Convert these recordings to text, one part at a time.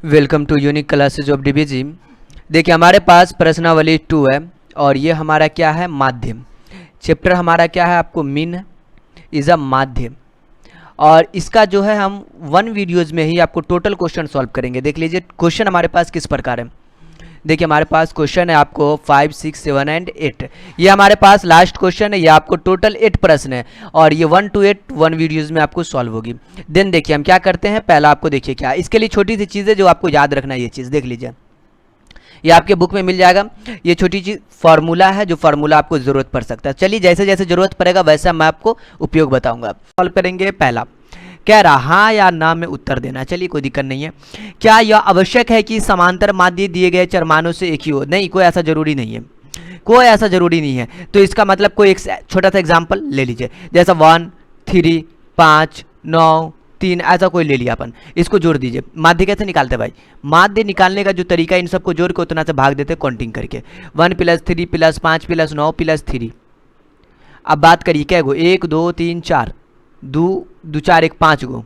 Welcome to unique classes of DBG. देखिए हमारे पास प्रश्नावली 2 है और ये हमारा क्या है, माध्यम। चैप्टर हमारा क्या है, आपको मीन इज अ माध्यम। और इसका जो है हम 1 वीडियोज़ में ही आपको टोटल क्वेश्चन सॉल्व करेंगे। देख लीजिए क्वेश्चन हमारे पास किस प्रकार है। देखिए हमारे पास क्वेश्चन है आपको 5, 6, 7 एंड 8। ये हमारे पास लास्ट क्वेश्चन है। ये आपको टोटल 8 प्रश्न है और ये 1 to 8 1 वीडियोज़ में आपको सॉल्व होगी। देन देखिए हम क्या करते हैं, पहला आपको देखिए क्या, इसके लिए छोटी सी चीज़ है जो आपको याद रखना है। ये चीज़ देख लीजिए, ये आपके बुक में मिल जाएगा। ये छोटी चीज फार्मूला है, जो फार्मूला आपको जरूरत पड़ सकता है। चलिए जैसे जैसे जरूरत पड़ेगा वैसा मैं आपको उपयोग बताऊंगा। सॉल्व करेंगे। पहला कह रहा हाँ या ना में उत्तर देना। चलिए कोई दिक्कत नहीं है। क्या यह आवश्यक है कि समांतर माध्य दिए गए चरमानों से एक ही हो? नहीं, कोई ऐसा जरूरी नहीं है, कोई ऐसा जरूरी नहीं है। तो इसका मतलब कोई एक छोटा सा एग्जाम्पल ले लीजिए, जैसा 1, 3, 5, 9, 3 ऐसा कोई ले लिया अपन। इसको जोड़ दीजिए। माध्य कैसे निकालते भाई? माध्य निकालने का जो तरीका, इन सबको जोड़ के उतना से भाग देते काउंटिंग करके। 1 + 3 + 5 + 9 + 3। अब बात करिए क्या गो, 1 2 3 4, 2 2 4 1 5 गो,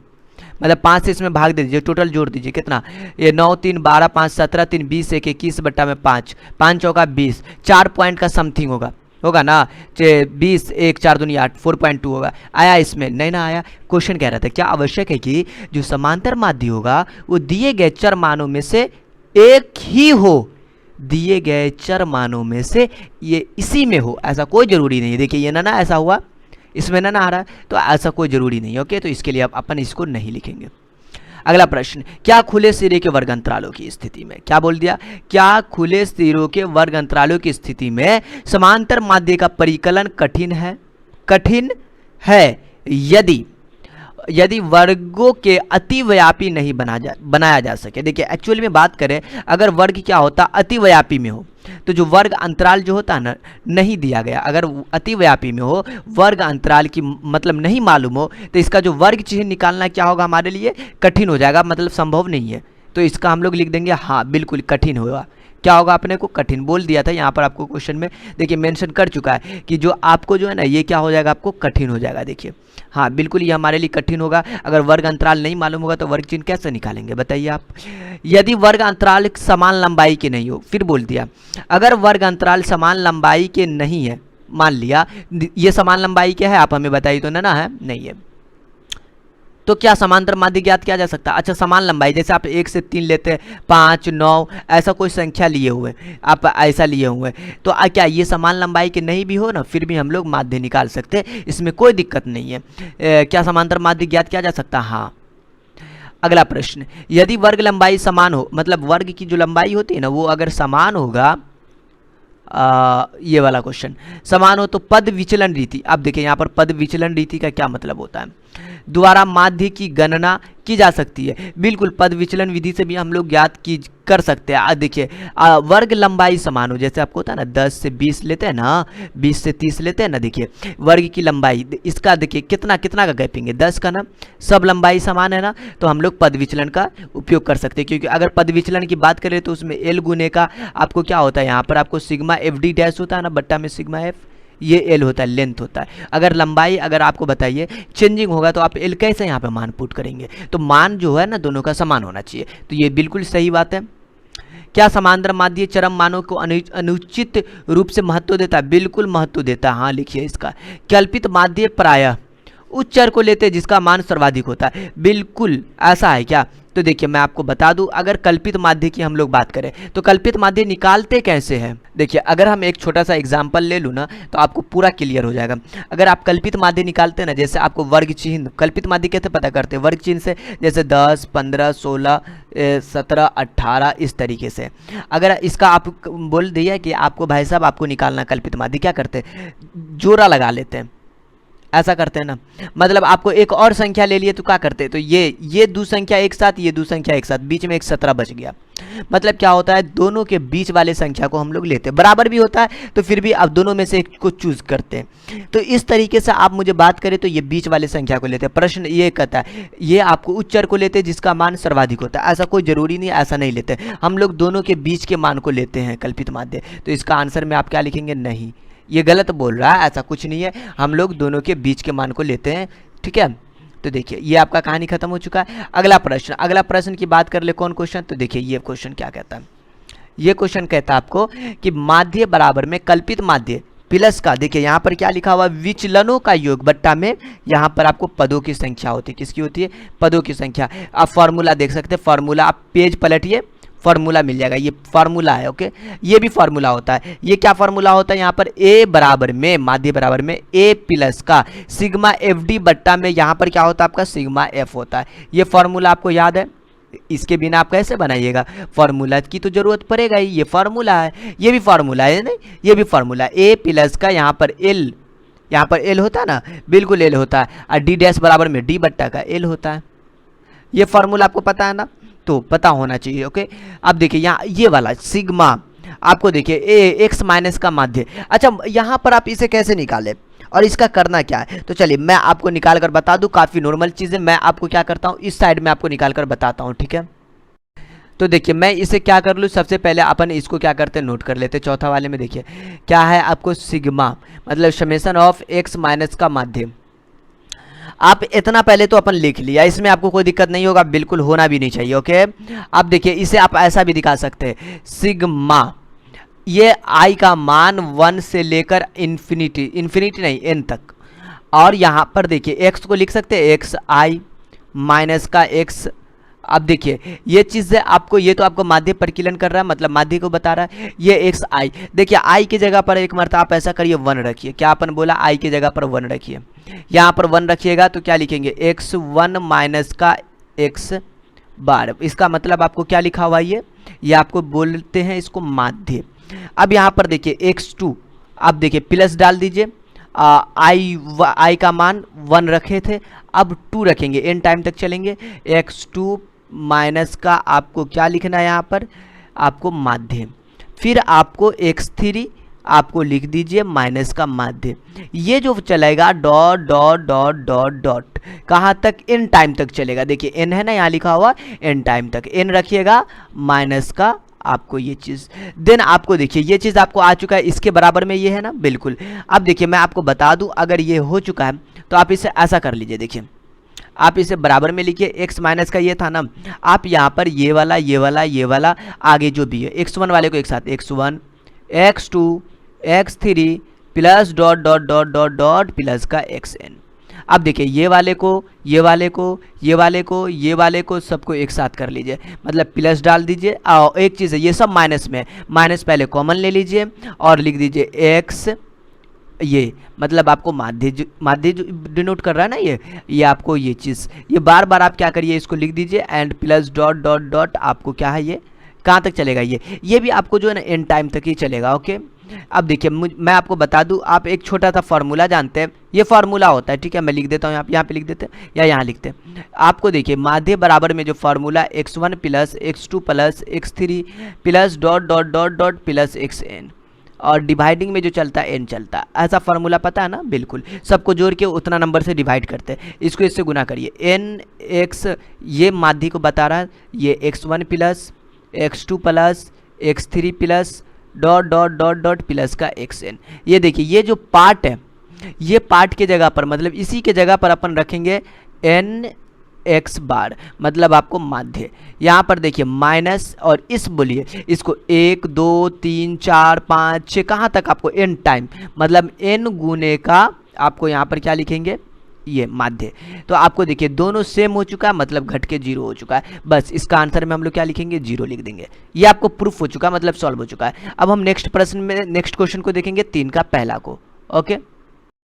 मतलब 5 से इसमें भाग दे दीजिए। टोटल जोड़ दीजिए कितना, ये 9 3 12 5 17 3 20 1 21 बट्टा में 5, 5 चौका 20, 4 पॉइंट का समथिंग होगा ना। 20 1 4 दूनी 8, 4.2 होगा। आया इसमें? नहीं ना आया। क्वेश्चन कह रहा था क्या आवश्यक है कि जो समांतर माध्य होगा वो दिए गए चर मानों में से एक ही हो, दिए गए चर मानों में से ये इसी में हो, ऐसा कोई जरूरी नहीं है। देखिए ये ना ऐसा हुआ, इसमें ना आ रहा है, तो ऐसा कोई जरूरी नहीं है। ओके, तो इसके लिए अब अपन इसको नहीं लिखेंगे। अगला प्रश्न, क्या खुले सिरे के वर्ग अंतरालों की स्थिति में, क्या बोल दिया, क्या खुले सिरों के वर्ग अंतरालों की स्थिति में समांतर माध्य का परिकलन कठिन है? कठिन है यदि वर्गों के अतिव्यापी नहीं बनाया जा सके। देखिए एक्चुअली में बात करें, अगर वर्ग क्या होता, अतिव्यापी में हो, तो जो वर्ग अंतराल जो होता है ना, नहीं दिया गया, अगर अतिव्यापी में हो, वर्ग अंतराल की मतलब नहीं मालूम हो, तो इसका जो वर्ग चिन्ह निकालना क्या होगा, हमारे लिए कठिन हो जाएगा, मतलब संभव नहीं है। तो इसका हम लोग लिख देंगे हाँ बिल्कुल कठिन होगा। क्या होगा, अपने को कठिन बोल दिया था यहाँ पर, आपको क्वेश्चन में देखिए मेंशन कर चुका है कि जो आपको जो है ना, ये क्या हो जाएगा, आपको कठिन हो जाएगा। देखिए हाँ बिल्कुल ये हमारे लिए कठिन होगा। अगर वर्ग अंतराल नहीं मालूम होगा तो वर्ग चिन्ह कैसे निकालेंगे बताइए आप। यदि वर्ग अंतराल समान लंबाई के नहीं हो, फिर बोल दिया अगर वर्ग अंतराल समान लंबाई के नहीं है, मान लिया ये समान लंबाई के है, आप हमें बताइए तो ना है, नहीं है, तो क्या समांतर माध्य ज्ञात किया जा सकता है? अच्छा समान लंबाई, जैसे आप 1 से 3 लेते हैं, 5 9 ऐसा कोई संख्या लिए हुए, आप ऐसा लिए हुए, तो क्या ये समान लंबाई के नहीं भी हो ना, फिर भी हम लोग माध्य निकाल सकते हैं, इसमें कोई दिक्कत नहीं है। क्या समांतर माध्य ज्ञात किया जा सकता है? हाँ। अगला प्रश्न, यदि वर्ग लंबाई समान हो, मतलब वर्ग की जो लंबाई होती है ना वो अगर समान होगा, ये वाला क्वेश्चन समान हो तो पद विचलन रीति। अब देखिए यहाँ पर पद विचलन रीति का क्या मतलब होता है, द्वारा माध्य की गणना की जा सकती है। बिल्कुल पद विचलन विधि से भी हम लोग ज्ञात कर सकते हैं। देखिए वर्ग लंबाई समान हो, जैसे आपको होता है ना 10 से 20 लेते हैं ना, 20 से 30 लेते हैं ना, देखिए वर्ग की लंबाई, इसका देखिए कितना का गैपिंग है, 10 का ना, सब लंबाई समान है ना, तो हम लोग पद विचलन का उपयोग कर सकते हैं। क्योंकि अगर पद विचलन की बात करें तो उसमें एल गुने का आपको क्या होता है, यहाँ पर आपको सिग्मा एफ डी डैश होता है ना, बट्टा में सिग्मा एफ, ये एल होता है, लेंथ होता है। अगर लंबाई अगर आपको बताइए चेंजिंग होगा तो आप एल कैसे यहाँ पे मान पुट करेंगे, तो मान जो है ना दोनों का समान होना चाहिए, तो ये बिल्कुल सही बात है। क्या समांतर माध्य चरम मानों को अनुचित रूप से महत्व देता है? बिल्कुल महत्व देता है। हाँ लिखिए इसका, कल्पित माध्य प्रायः उस चर को लेते हैं जिसका मान सर्वाधिक होता है। बिल्कुल ऐसा है क्या? तो देखिए मैं आपको बता दूं, अगर कल्पित माध्य की हम लोग बात करें तो कल्पित माध्य निकालते कैसे हैं। देखिए अगर हम एक छोटा सा एग्जांपल ले लूँ ना तो आपको पूरा क्लियर हो जाएगा। अगर आप कल्पित माध्य निकालते हैं ना, जैसे आपको वर्ग चिन्ह, कल्पित माध्य कैसे पता करते हैं, वर्ग चिन्ह से, जैसे 10 15 16 17 18 इस तरीके से। अगर इसका आप बोल दिया कि आपको भाई साहब आपको निकालना कल्पित माध्य, क्या करते हैं, जोड़ा लगा लेते हैं, ऐसा करते हैं ना, मतलब आपको एक और संख्या ले लिए तो क्या करते हैं, तो ये दो संख्या एक साथ, ये दो संख्या एक साथ, बीच में एक 17 बच गया। मतलब क्या होता है, दोनों के बीच वाले संख्या को हम लोग लेते हैं, बराबर भी होता है तो फिर भी आप दोनों में से एक को चूज करते हैं। तो इस तरीके से आप मुझे बात करें तो ये बीच वाले संख्या को लेते हैं। प्रश्न ये कहता है ये आपको उच्च चर को लेते हैं जिसका मान सर्वाधिक होता है, ऐसा कोई जरूरी नहीं, ऐसा नहीं लेते, हम लोग दोनों के बीच के मान को लेते हैं कल्पित माध्य। तो इसका आंसर में आप क्या लिखेंगे, नहीं, ये गलत बोल रहा है, ऐसा कुछ नहीं है, हम लोग दोनों के बीच के मान को लेते हैं। ठीक है, तो देखिए ये आपका कहानी खत्म हो चुका है। अगला प्रश्न की बात कर ले, कौन क्वेश्चन, तो देखिए ये क्वेश्चन क्या कहता है। ये क्वेश्चन कहता है आपको कि माध्य बराबर में कल्पित माध्य प्लस का, देखिए यहाँ पर क्या लिखा हुआ, विचलनों का योग बट्टा में यहाँ पर आपको पदों की संख्या होती है। किसकी होती है, पदों की संख्या। आप फॉर्मूला देख सकते हैं, फॉर्मूला आप पेज पलटिए, फॉर्मूला मिल जाएगा। ये फॉर्मूला है, ओके, ये भी फॉर्मूला होता है। ये क्या फॉर्मूला होता है, यहाँ पर ए बराबर में, माध्य बराबर में ए प्लस का सिग्मा एफ डी बट्टा में यहाँ पर क्या होता है आपका सिग्मा एफ होता है। ये फॉर्मूला आपको याद है, इसके बिना आप कैसे बनाइएगा, फॉर्मूला की तो जरूरत पड़ेगा ही। ये फॉर्मूला है, ये भी फॉर्मूला है, नहीं ये भी फॉर्मूला, ए प्लस का यहाँ पर एल, यहाँ पर एल होता है ना, बिल्कुल एल होता है, और डी डैश बराबर में डी बट्टा का एल होता है। ये फॉर्मूला आपको पता है ना, तो पता होना चाहिए, ओके। अब देखिए यहाँ ये वाला सिग्मा आपको देखिए ए एक्स माइनस का माध्य। अच्छा यहाँ पर आप इसे कैसे निकाले और इसका करना क्या है, तो चलिए मैं आपको निकाल कर बता दूं। काफ़ी नॉर्मल चीज़ है, मैं आपको क्या करता हूँ इस साइड में आपको निकाल कर बताता हूँ, ठीक है। तो देखिए मैं इसे क्या कर लूँ, सबसे पहले अपन इसको क्या करते हैं, नोट कर लेते हैं। चौथा वाले में देखिए क्या है आपको सिग्मा मतलब समेशन ऑफ एक्स माइनस का माध्य। आप इतना पहले तो अपन लिख लिया, इसमें आपको कोई दिक्कत नहीं होगा, बिल्कुल होना भी नहीं चाहिए, ओके। अब देखिए इसे आप ऐसा भी दिखा सकते हैं, सिग्मा ये आई का मान 1 से लेकर इन्फिनिटी, इन्फिनिटी नहीं एन तक, और यहाँ पर देखिए एक्स को लिख सकते हैं एक्स आई माइनस का एक्स। अब देखिए ये चीज़ है आपको, ये तो आपको माध्य परिकीलन कर रहा है, मतलब माध्य को बता रहा है। ये एक्स आई, देखिए आई की जगह पर एक मरतबा आप ऐसा करिए 1 रखिए। क्या अपन बोला, आई की जगह पर 1 रखिए। यहाँ पर 1 रखिएगा तो क्या लिखेंगे, x1 माइनस का x बार। इसका मतलब आपको क्या लिखा हुआ है, ये आपको बोलते हैं इसको माध्य। अब यहाँ पर देखिए x2, अब देखिए प्लस डाल दीजिए, आई का मान 1 रखे थे, अब 2 रखेंगे, n टाइम तक चलेंगे। x2 माइनस का आपको क्या लिखना है यहाँ पर, आपको माध्य। फिर आपको x3 आपको लिख दीजिए माइनस का माध्य। ये जो चलेगा dot dot dot dot dot कहाँ तक, n टाइम तक चलेगा। देखिए n है ना यहाँ लिखा हुआ, n टाइम तक n रखिएगा माइनस का आपको ये चीज़। देन आपको देखिए ये चीज़ आपको आ चुका है, इसके बराबर में ये है ना, बिल्कुल। अब देखिए मैं आपको बता दूं, अगर ये हो चुका है तो आप इसे ऐसा कर लीजिए, देखिए आप इसे बराबर में लिखिए, x माइनस का ये था ना, आप यहाँ पर ये वाला ये वाला ये वाला आगे जो भी है x1 वाले को एक साथ x1 x2 x3 plus dot dot dot dot dot plus का xn। अब देखिए ये वाले को ये वाले को ये वाले को ये वाले को सबको एक साथ कर लीजिए, मतलब प्लस डाल दीजिए। और एक चीज़ है ये सब माइनस में, माइनस पहले कॉमन ले लीजिए और लिख दीजिए x, ये मतलब आपको माध्य जो डिनोट कर रहा है ना ये आपको ये चीज़, ये बार बार आप क्या करिए इसको लिख दीजिए and plus dot dot dot आपको क्या है ये कहाँ तक चलेगा, ये भी आपको जो है ना एन टाइम तक ही चलेगा, ओके। अब देखिए मैं आपको बता दूं, आप एक छोटा सा फार्मूला जानते हैं, ये फार्मूला होता है, ठीक है। मैं लिख देता हूँ, यहाँ पे लिख देते हैं या यहाँ लिखते हैं। आपको देखिए माध्य बराबर में जो formula x1 plus x2 plus x3 plus dot dot dot dot plus xn, और डिवाइडिंग में जो चलता है n चलता है, ऐसा फार्मूला पता है ना, बिल्कुल। सबको जोड़ के उतना नंबर से डिवाइड करते हैं, इसको इससे गुना करिए। n x ये माध्य को बता रहा है, ये x1 plus x2 plus x3 plus dot dot dot dot plus का xn। ये देखिए ये जो पार्ट है, ये पार्ट के जगह पर मतलब इसी के जगह पर अपन रखेंगे n x बार, मतलब आपको माध्य। यहाँ पर देखिए माइनस और इस बोलिए इसको 1 2 3 4 5 6 कहाँ तक आपको n टाइम, मतलब n गुने का आपको यहाँ पर क्या लिखेंगे, ये माध्य। तो आपको देखिए दोनों सेम हो चुका है, मतलब घट के 0 हो चुका है। बस इसका आंसर में हम लोग क्या लिखेंगे, 0 लिख देंगे। ये आपको प्रूफ हो चुका है, मतलब सॉल्व हो चुका है। अब हम नेक्स्ट प्रश्न में नेक्स्ट क्वेश्चन को देखेंगे, 3 का पहला को, ओके।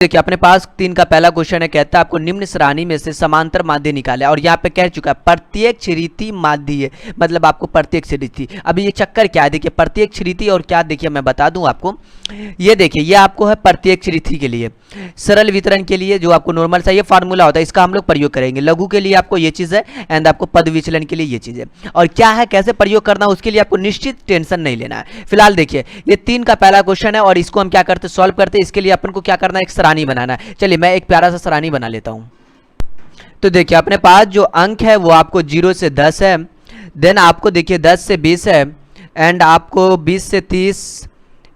देखिए अपने पास 3 का पहला क्वेश्चन है, कहता है आपको निम्न सारणी में से समांतर माध्य निकाले, और यहाँ पे कह चुका है प्रत्येक रीति माध्य, मतलब आपको प्रत्येक रीति। अभी ये चक्कर क्या है, देखिए प्रत्येक रीति और क्या, देखिए मैं बता दूं आपको, ये देखिए ये आपको है प्रत्येक रीति के लिए, सरल वितरण के लिए जो आपको नॉर्मल सा ये फार्मूला होता है, इसका हम लोग प्रयोग करेंगे। लघु के लिए आपको ये चीज़ है एंड आपको पद विचलन के लिए ये चीज़ है, और क्या है कैसे प्रयोग करना उसके लिए आपको निश्चित टेंशन नहीं लेना है। फिलहाल देखिए ये 3 का पहला क्वेश्चन है और इसको हम क्या करते हैं, सॉल्व करते हैं। इसके लिए अपन को क्या करना है, एक सारणी बनाना है। चलिए मैं एक प्यारा सा सारणी बना लेता हूं। तो देखिए अपने पास जो अंक है वो आपको 0 से 10 है, देन आपको देखिए 10 से 20 है, एंड आपको 20 से 30,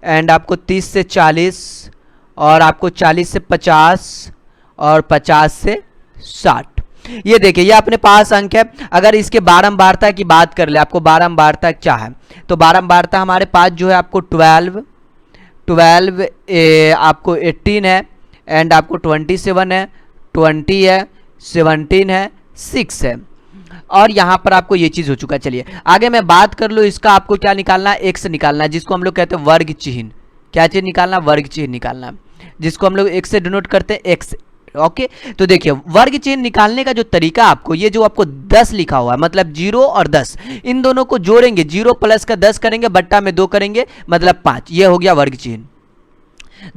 एंड आपको 30 से 40, और आपको 40 से 50, और 50 से 60। ये देखिए ये अपने पास अंक है। अगर इसके बारंबारता की बात कर ले, आपको बारंबारता क्या है, तो बारंबारता हमारे पास जो है आपको 12 आपको 18 है, एंड आपको 27 है, 20 है, 17 है, 6 है, और यहाँ पर आपको ये चीज़ हो चुका है। चलिए आगे मैं बात कर लूँ, इसका आपको क्या निकालना है, एक्स निकालना है, जिसको हम लोग कहते हैं वर्ग चिन्ह। क्या चीज़ निकालना, वर्ग चिन्ह निकालना, जिसको हम लोग एक्स से डिनोट करते हैं, एक्स। ओके, तो देखिए वर्ग चिन्ह निकालने का जो तरीका आपको, ये जो आपको 10 लिखा हुआ है, मतलब 0 और 10 इन दोनों को जोड़ेंगे, 0 प्लस का 10 करेंगे, बट्टा में 2 करेंगे, मतलब 5, ये हो गया वर्ग चिन्ह।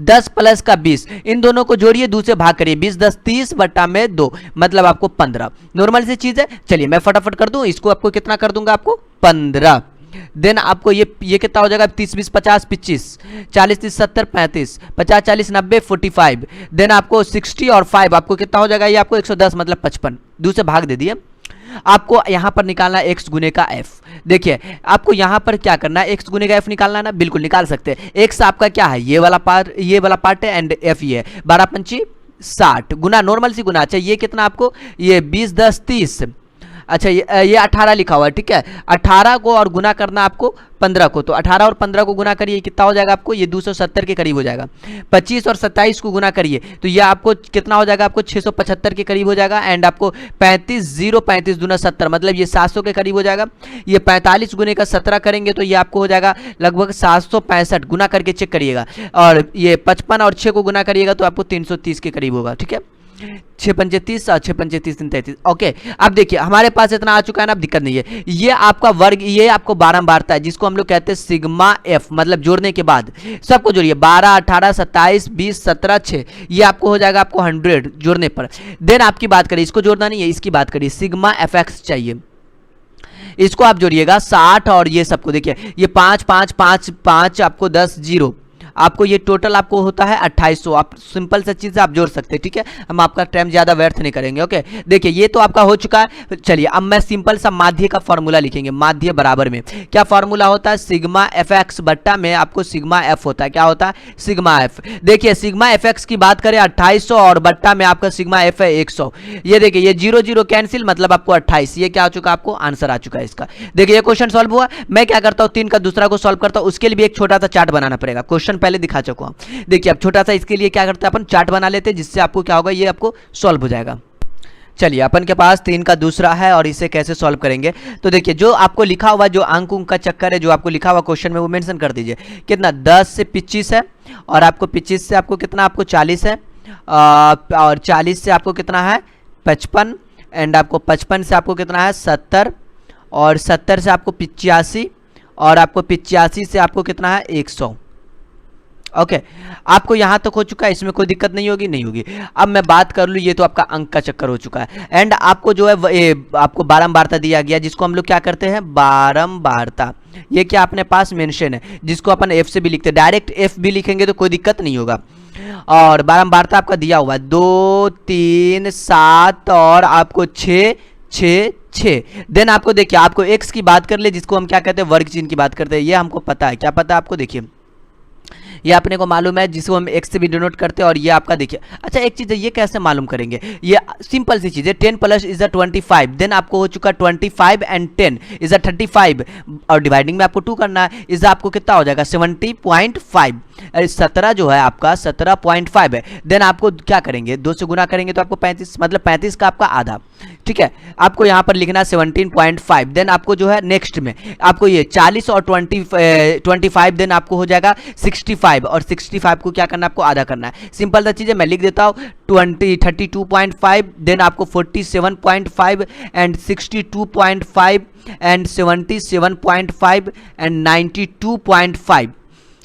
10 प्लस का 20 इन दोनों को जोड़िए, 2 से भाग करिए, 20 10 30 बट्टा में 2, मतलब आपको 15। नॉर्मल सी चीज है। चलिए मैं फटाफट कर दूं, इसको आपको कितना कर दूंगा, आपको 15। देन आपको ये कितना हो जाएगा, 30 20 50 25, 40 30 70 35, 50 40 90 45। देन आपको 60 और 5 आपको कितना हो जाएगा, ये आपको 110 मतलब 55, 2 से भाग दे दिए। आपको यहां पर निकालना है x गुने का f। देखिए आपको यहां पर क्या करना है, x गुने का f निकालना है ना, बिल्कुल निकाल सकते हैं। x आपका क्या है, ये वाला पार्ट है, एंड f ये है, 12 पंची 60 गुना, नॉर्मल सी गुना। अच्छा ये कितना आपको, ये 20 10 30, अच्छा ये 18 लिखा हुआ है, ठीक है। 18 को और गुना करना आपको 15 को, तो 18 और 15 को गुना करिए, कितना हो जाएगा आपको, ये 270 के करीब हो जाएगा। 25 और 27 को गुना करिए, तो ये आपको कितना हो जाएगा, आपको 675 के करीब हो जाएगा। एंड आपको 35 0 35 दूना 70, मतलब ये 700 के करीब हो जाएगा। ये 45 गुने का 17 करेंगे तो ये आपको हो जाएगा लगभग 765, गुना करके चेक करिएगा। और ये 55 और 6 को गुना करिएगा तो आपको 330 के करीब होगा, ठीक है। 6 पंचे 30 और 6 पंचे 30 33। ओके, अब देखिए हमारे पास इतना आ चुका है ना, अब दिक्कत नहीं है। ये आपका वर्ग, ये आपको बारंबारता है, जिसको हम लोग कहते हैं सिग्मा एफ, मतलब जोड़ने के बाद सबको जोड़िए, 12 18 27 20 17 6, ये आपको हो जाएगा आपको 100 जोड़ने पर। देन आपकी बात करिए, इसको जोड़ना नहीं है, इसकी बात करिए, सिग्मा एफ एक्स चाहिए, इसको आप जोड़िएगा 60 और ये सबको देखिए, ये 5 5 5 5 आपको 10 0, आपको ये टोटल आपको होता है 2800। आप सिंपल सा चीज़ आप जोड़ सकते हैं, ठीक है। हम आपका टाइम ज़्यादा व्यर्थ नहीं करेंगे। ओके, देखिए ये तो आपका हो चुका है। चलिए अब मैं सिंपल सा माध्य का फॉर्मूला लिखेंगे। माध्य बराबर में क्या फॉर्मूला होता है, सिग्मा एफ एक्स बट्टा में आपको सिग्मा एफ होता है। क्या होता है, सिग्मा एफ। देखिए सिग्मा एफ एक्स की बात करें 2800 और बट्टा में आपका सिग्मा एफ है 100। ये देखिए ये 0 0 कैंसिल, मतलब आपको 28। ये क्या हो चुका, आपको आंसर आ चुका है इसका। देखिए ये क्वेश्चन सॉल्व हुआ। मैं क्या करता हूँ, 3 का दूसरा को सॉल्व करता हूँ, उसके लिए भी एक छोटा सा चार्ट बनाना पड़ेगा। क्वेश्चन पहले दिखा चुका हूं। देखिए अब छोटा सा इसके लिए क्या करते हैं, अपन चार्ट बना लेते हैं, जिससे आपको क्या होगा, ये आपको सॉल्व हो जाएगा। चलिए अपन के पास 3 का दूसरा है और इसे कैसे सॉल्व करेंगे, तो देखिए जो आपको लिखा हुआ, जो अंक का चक्कर है, जो आपको लिखा हुआ क्वेश्चन में वो मेंशन कर दीजिए। कितना, 10 से 25 है, और आपको 25 से आपको कितना, आपको 40 है, और 40 से आपको कितना है 55, एंड आपको 55 से आपको कितना है 70, और 70 से आपको 85, और आपको 85 से आपको कितना है 100। ओके, आपको यहां तक हो चुका है, इसमें कोई दिक्कत नहीं होगी, नहीं होगी। अब मैं बात कर लूँ, ये तो आपका अंक का चक्कर हो चुका है। एंड आपको जो है ये आपको बारंबारता दिया गया, जिसको हम लोग क्या करते हैं, बारंबारता। ये क्या अपने पास मेंशन है, जिसको अपन एफ से भी लिखते हैं, डायरेक्ट एफ भी लिखेंगे तो कोई दिक्कत नहीं होगा। और बारंबारता आपका दिया हुआ है 2 3 7 और आपको 6 6 6। देन आपको देखिए, आपको एक्स की बात कर ले, जिसको हम क्या कहते हैं, वर्ग चिन्ह की बात करते हैं। ये हमको पता है, क्या पता है आपको, देखिए ये अपने को मालूम है, जिसको हम एक्स से भी डिनोट करते हैं। और ये आपका देखिए, अच्छा एक चीज़ है, ये कैसे मालूम करेंगे, ये सिंपल सी चीज़ है, 10 प्लस इज अ 25। देन आपको हो चुका 25 एंड 10 इज अ 35, और डिवाइडिंग में आपको 2 करना है, इज आपको कितना हो जाएगा 70.5। 17 जो है आपका 17.5 है। देन आपको क्या करेंगे, 2 से गुना करेंगे तो आपको 35, मतलब 35 का आपका आधा, ठीक है। आपको यहाँ पर लिखना 17.5। देन आपको जो है नेक्स्ट में आपको ये 40 और 25, देन आपको हो जाएगा 65, और 65 को क्या करना है, आपको आधा करना है। सिंपल सा चीज़ है, मैं लिख देता हूँ 32.5, देन आपको 47.5 एंड 62.5 एंड 77.5 एंड 92.5।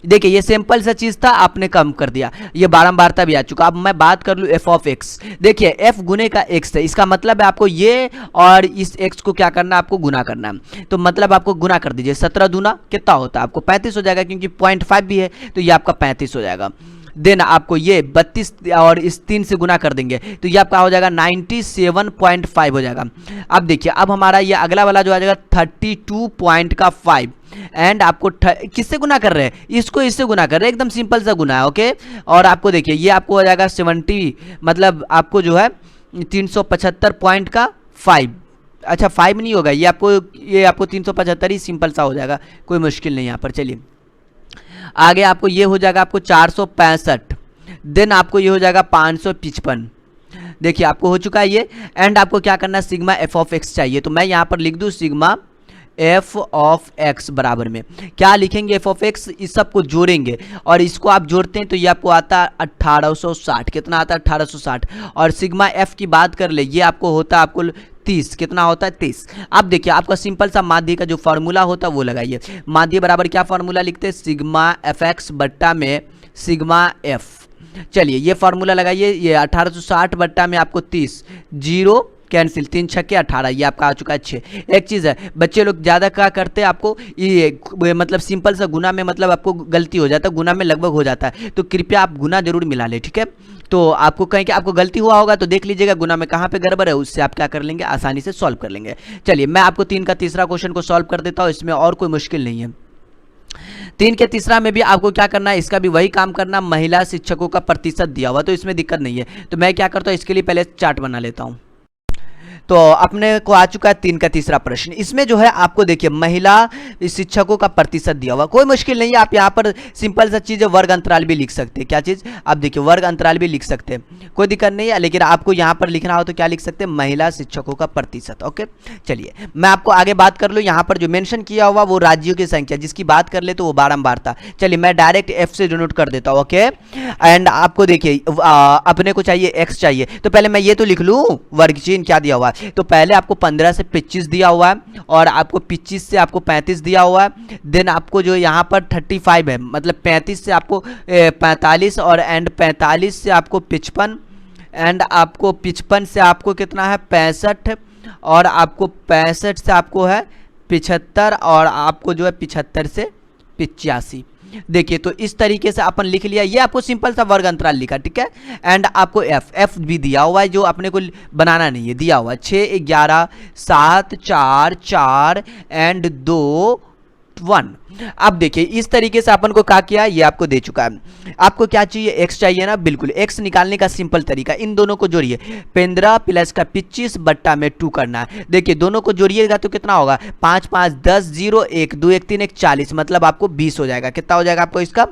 देखिए ये सिंपल सा चीज था, आपने कम कर दिया, ये बारंबारता भी आ चुका। अब मैं बात कर लूँ एफ ऑफ एक्स। देखिए एफ गुने का एक्स है, इसका मतलब है आपको ये और इस एक्स को क्या करना है, आपको गुना करना है। तो मतलब आपको गुना कर दीजिए, 17 दूना कितना होता है, आपको 35 हो जाएगा, क्योंकि 0.5 भी है तो ये आपका 35 हो जाएगा। देन आपको ये 32 और इस 3 से गुना कर देंगे तो ये आपका हो जाएगा 97.5 हो जाएगा। अब देखिए, अब हमारा ये अगला वाला जो आ जाएगा 32.5 एंड आपको किससे गुना कर रहे हैं, इसको इससे गुना कर रहे हैं, एकदम सिंपल सा गुना है। ओके, और आपको देखिए ये आपको हो जाएगा 70, मतलब आपको जो है 375 पॉइंट का 5, अच्छा 5 नहीं होगा, ये आपको 375 ही सिंपल सा हो जाएगा, कोई मुश्किल नहीं यहाँ पर। चलिए आगे आपको ये हो जाएगा आपको 465, देन आपको ये हो जाएगा 555। देखिए आपको हो चुका है ये। एंड आपको क्या करना है, सिग्मा एफ ऑफ एक्स चाहिए, तो मैं यहाँ पर लिख दूँ सिग्मा एफ ऑफ एक्स बराबर में क्या लिखेंगे, एफ ऑफ एक्स, इस सबको जोड़ेंगे और इसको आप जोड़ते हैं तो ये आपको आता है 1860। कितना आता है 1860। और सिग्मा एफ की बात कर ले, ये आपको होता है आपको 30। कितना होता है 30। अब देखिए आपका सिंपल सा माध्य का जो फार्मूला होता है वो लगाइए। माध्य बराबर क्या फार्मूला लिखते हैं, सिग्मा एफ एक्स बट्टा में सिग्मा एफ। चलिए ये फार्मूला लगाइए, ये 1860 बट्टा में आपको 30, जीरो कैंसिल, 3 छक्के 18, ये आपका आ चुका है 6। एक चीज़ है, बच्चे लोग ज़्यादा क्या करते हैं, आपको ये मतलब सिंपल सा गुना में मतलब आपको गलती हो जाता है, गुना में लगभग हो जाता है, तो कृपया आप गुना जरूर मिला लें, ठीक है। तो आपको कहीं कि आपको गलती हुआ होगा तो देख लीजिएगा गुना में कहाँ पे गड़बड़ है, उससे आप क्या कर लेंगे, आसानी से सॉल्व कर लेंगे। चलिए मैं आपको 3 का तीसरा क्वेश्चन को सॉल्व कर देता हूँ, इसमें और कोई मुश्किल नहीं है। 3 के तीसरा में भी आपको क्या करना है, इसका भी वही काम करना, महिला शिक्षकों का प्रतिशत दिया हुआ, तो इसमें दिक्कत नहीं है। तो मैं क्या करता हूँ, इसके लिए पहले चार्ट बना लेता हूँ। तो अपने को आ चुका है 3 का तीसरा प्रश्न। इसमें जो है आपको देखिए महिला शिक्षकों का प्रतिशत दिया हुआ, कोई मुश्किल नहीं है, आप यहाँ पर सिंपल सा चीज़ है, वर्ग अंतराल भी लिख सकते हैं। क्या चीज़, आप देखिए वर्ग अंतराल भी लिख सकते हैं, कोई दिक्कत नहीं है, लेकिन आपको यहाँ पर लिखना हो तो क्या लिख सकते हैं, महिला शिक्षकों का प्रतिशत। ओके चलिए मैं आपको आगे बात कर लूँ। यहाँ पर जो मेंशन किया हुआ वो राज्यों की संख्या, जिसकी बात कर ले तो वो बारंबार था। चलिए मैं डायरेक्ट एफ से डिनोट कर देता हूँ। ओके एंड आपको देखिए अपने को चाहिए एक्स चाहिए, तो पहले मैं ये तो लिख लूँ वर्ग चिन्ह क्या दिया हुआ है। तो पहले आपको 15 से 25 दिया हुआ है और आपको 25 से आपको 35 दिया हुआ है। देन आपको जो यहाँ पर 35 है, मतलब 35 से आपको 45 और एंड 45 से आपको 55 एंड आपको 55 से आपको कितना है 65 और आपको 65 से आपको है 75 और आपको जो है 75 से 85। देखिए तो इस तरीके से अपन लिख लिया, ये आपको सिंपल सा वर्ग अंतराल लिखा, ठीक है। एंड आपको एफ भी दिया हुआ है, जो अपने को बनाना नहीं है, दिया हुआ 6 11 7 4 4 एंड 2 1। अब देखिए इस तरीके से अपन को क्या किया, ये आपको दे चुका है। आपको क्या चाहिए, एक्स चाहिए ना, बिल्कुल। एक्स निकालने का सिंपल तरीका, इन दोनों को जोड़िए, 15 प्लस का 25 बट्टा में 2 करना है। देखिए दोनों को जोड़िएगा तो कितना होगा, 5 5 10 0 1 2 1 3 1 40, मतलब आपको 20 हो जाएगा। कितना हो जाएगा आपको इसका